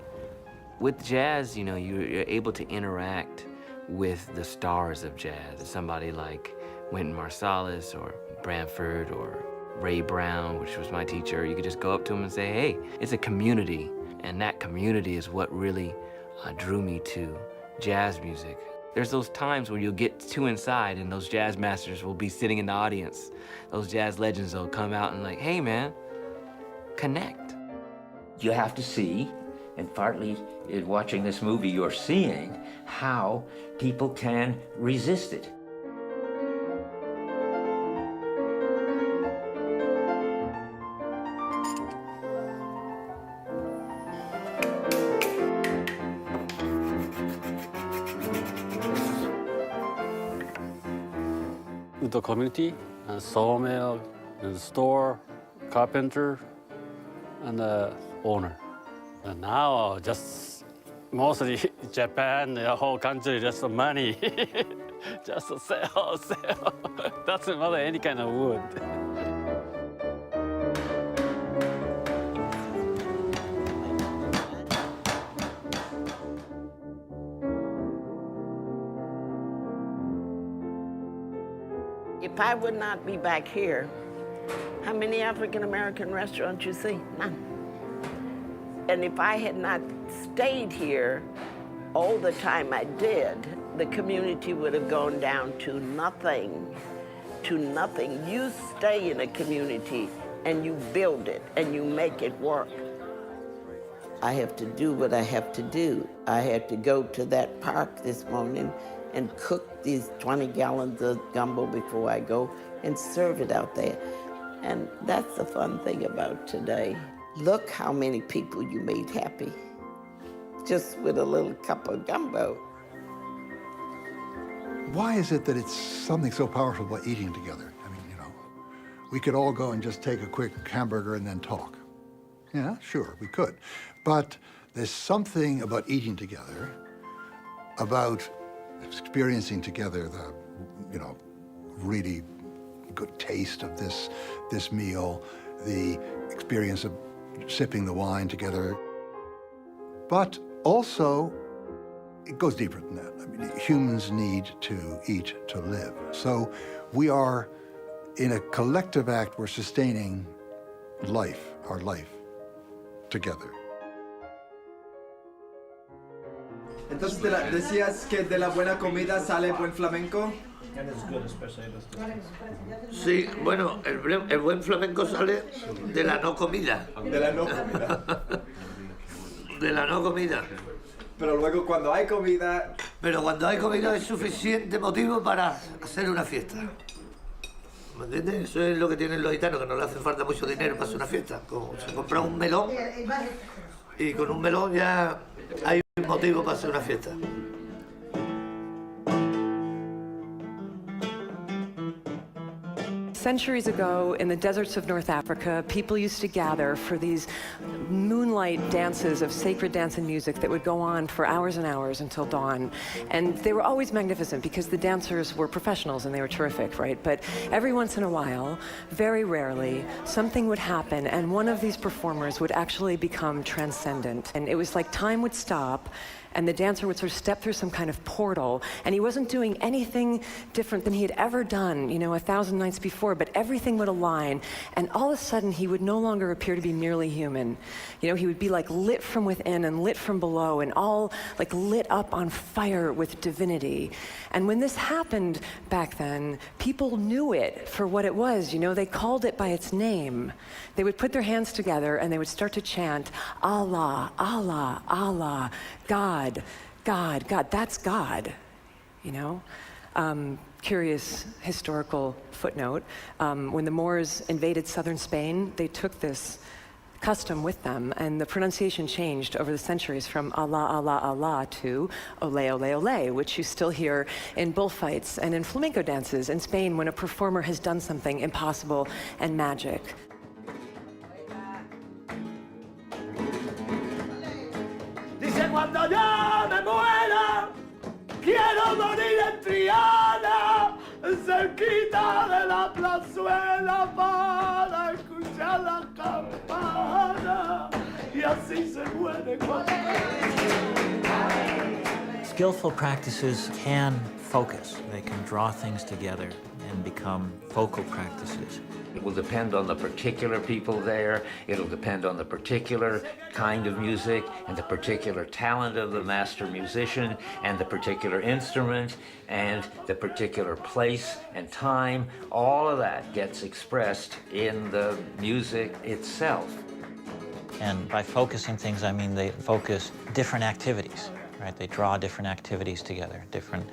With jazz, you know, you're able to interact with the stars of jazz. Somebody like Wynton Marsalis or Branford or Ray Brown, which was my teacher. You could just go up to him and say, hey, it's a community. And that community is what really drew me to jazz music. There's those times when you'll get too inside and those jazz masters will be sitting in the audience. Those jazz legends will come out and like, hey man, connect. You have to see, and partly in watching this movie you're seeing, how people can resist it. The community, and sawmill, and store, carpenter, and the owner. And now just mostly Japan, the whole country, just the money. Just sell. Doesn't matter any kind of wood. If I would not be back here, how many African-American restaurants you see? None. And if I had not stayed here all the time I did, the community would have gone down to nothing, to nothing. You stay in a community and you build it and you make it work. I have to do what I have to do. I had to go to that park this morning and cook these 20 gallons of gumbo before I go and serve it out there. And that's the fun thing about today. Look how many people you made happy just with a little cup of gumbo. Why is it that it's something so powerful about eating together? I mean, you know, we could all go and just take a quick hamburger and then talk. Yeah, sure, we could. But there's something about eating together, about experiencing together the, you know, really good taste of this meal, the experience of sipping the wine together. But also, it goes deeper than that. I mean, humans need to eat to live. So we are, in a collective act, we're sustaining life, our life, together. Entonces decías que de la buena comida sale buen flamenco. Sí, bueno, el buen flamenco sale de la no comida. De la no comida. De la no comida. Pero luego cuando hay comida... Pero cuando hay comida es suficiente motivo para hacer una fiesta. ¿Me entiendes? Eso es lo que tienen los gitanos, que no le hace falta mucho dinero para hacer una fiesta. Como se compra un melón y con un melón ya hay un motivo para hacer una fiesta. Centuries ago, in the deserts of North Africa, people used to gather for these moonlight dances of sacred dance and music that would go on for hours and hours until dawn. And they were always magnificent because the dancers were professionals and they were terrific, right? But every once in a while, very rarely, something would happen and one of these performers would actually become transcendent. And it was like time would stop and the dancer would sort of step through some kind of portal, and he wasn't doing anything different than he had ever done, you know, 1,000 nights before, but everything would align, and all of a sudden he would no longer appear to be merely human. You know, he would be like lit from within and lit from below, and all like lit up on fire with divinity. And when this happened back then, people knew it for what it was, you know, they called it by its name. They would put their hands together and they would start to chant, Allah, Allah, Allah, God, God, God, that's God, you know? Curious historical footnote. When the Moors invaded southern Spain, they took this custom with them, and the pronunciation changed over the centuries from Allah, Allah, Allah to Ole, Ole, Ole, which you still hear in bullfights and in flamenco dances in Spain when a performer has done something impossible and magic. Dice cuando yo me muera, quiero morir en Triana, cerquita de la plazuela para escuchar la campana y así se muere cuando... Skillful practices can focus. They can draw things together and become focal practices. It will depend on the particular people there. It'll depend on the particular kind of music and the particular talent of the master musician and the particular instrument and the particular place and time. All of that gets expressed in the music itself. And by focusing things, I mean they focus different activities, right? They draw different activities together, different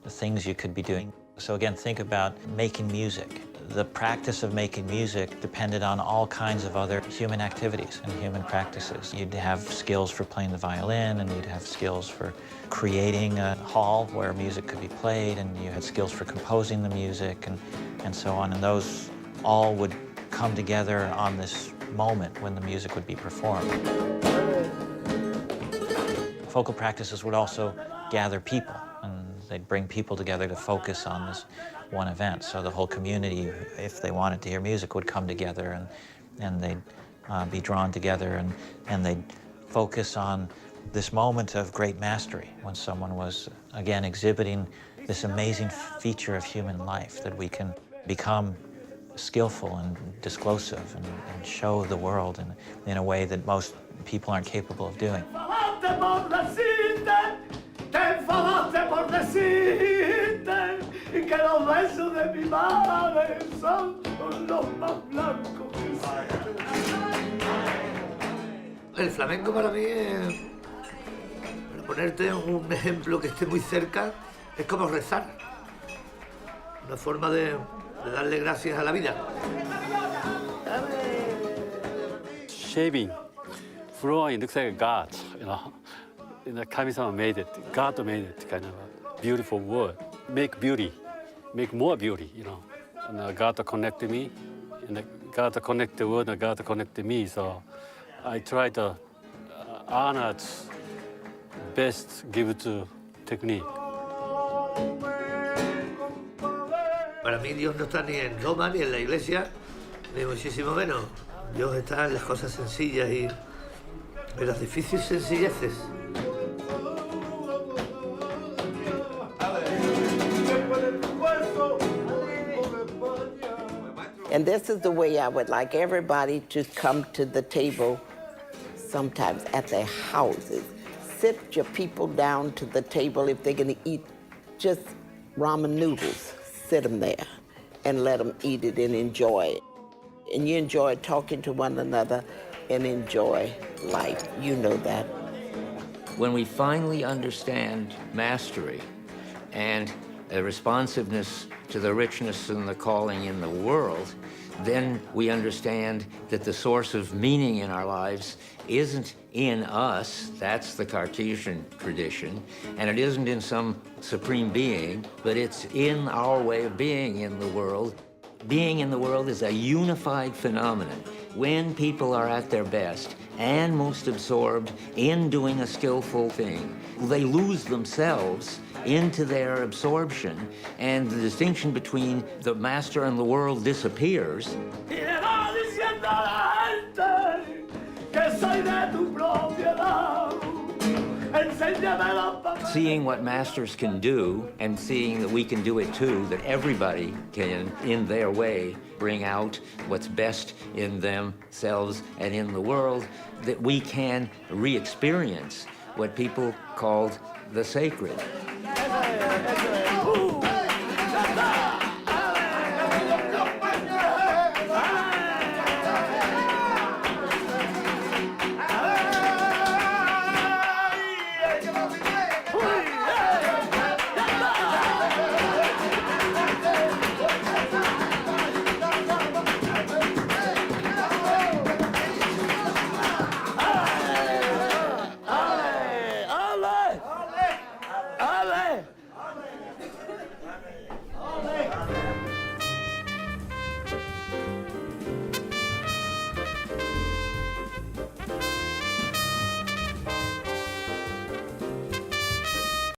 things you could be doing. So again, think about making music. The practice of making music depended on all kinds of other human activities and human practices. You'd have skills for playing the violin, and you'd have skills for creating a hall where music could be played, and you had skills for composing the music, and so on. And those all would come together on this moment when the music would be performed. Focal practices would also gather people, and they'd bring people together to focus on this one event. So the whole community, if they wanted to hear music, would come together, and they'd be drawn together, and they'd focus on this moment of great mastery when someone was, again, exhibiting this amazing feature of human life, that we can become skillful and disclosive and show the world in a way that most people aren't capable of doing. El flamenco para mí es, para ponerte un ejemplo que esté muy cerca, es como rezar. Una forma de darle gracias a la vida. Shaving, flowing looks like a god, you know. Kami-sama made it, God made it, kind of a beautiful word. Make beauty, make more beauty, you know. And God connected me, and God connected the word, and God connected me. So I try to honor its best give to technique. Para mí Dios no está ni en Roma, ni en la iglesia, ni muchísimo menos. Dios está en las cosas sencillas y en las difíciles sencilleces. And this is the way I would like everybody to come to the table sometimes at their houses. Sit your people down to the table if they're going to eat just ramen noodles. Sit them there and let them eat it and enjoy it. And you enjoy talking to one another and enjoy life. You know that. When we finally understand mastery and a responsiveness to the richness and the calling in the world, then we understand that the source of meaning in our lives isn't in us, that's the Cartesian tradition, and it isn't in some supreme being, but it's in our way of being in the world. Being in the world is a unified phenomenon. When people are at their best and most absorbed in doing a skillful thing, they lose themselves into their absorption, and the distinction between the master and the world disappears. Seeing what masters can do and seeing that we can do it too, that everybody can, in their way, bring out what's best in themselves and in the world, that we can re-experience what people called the sacred. ¡Ya está!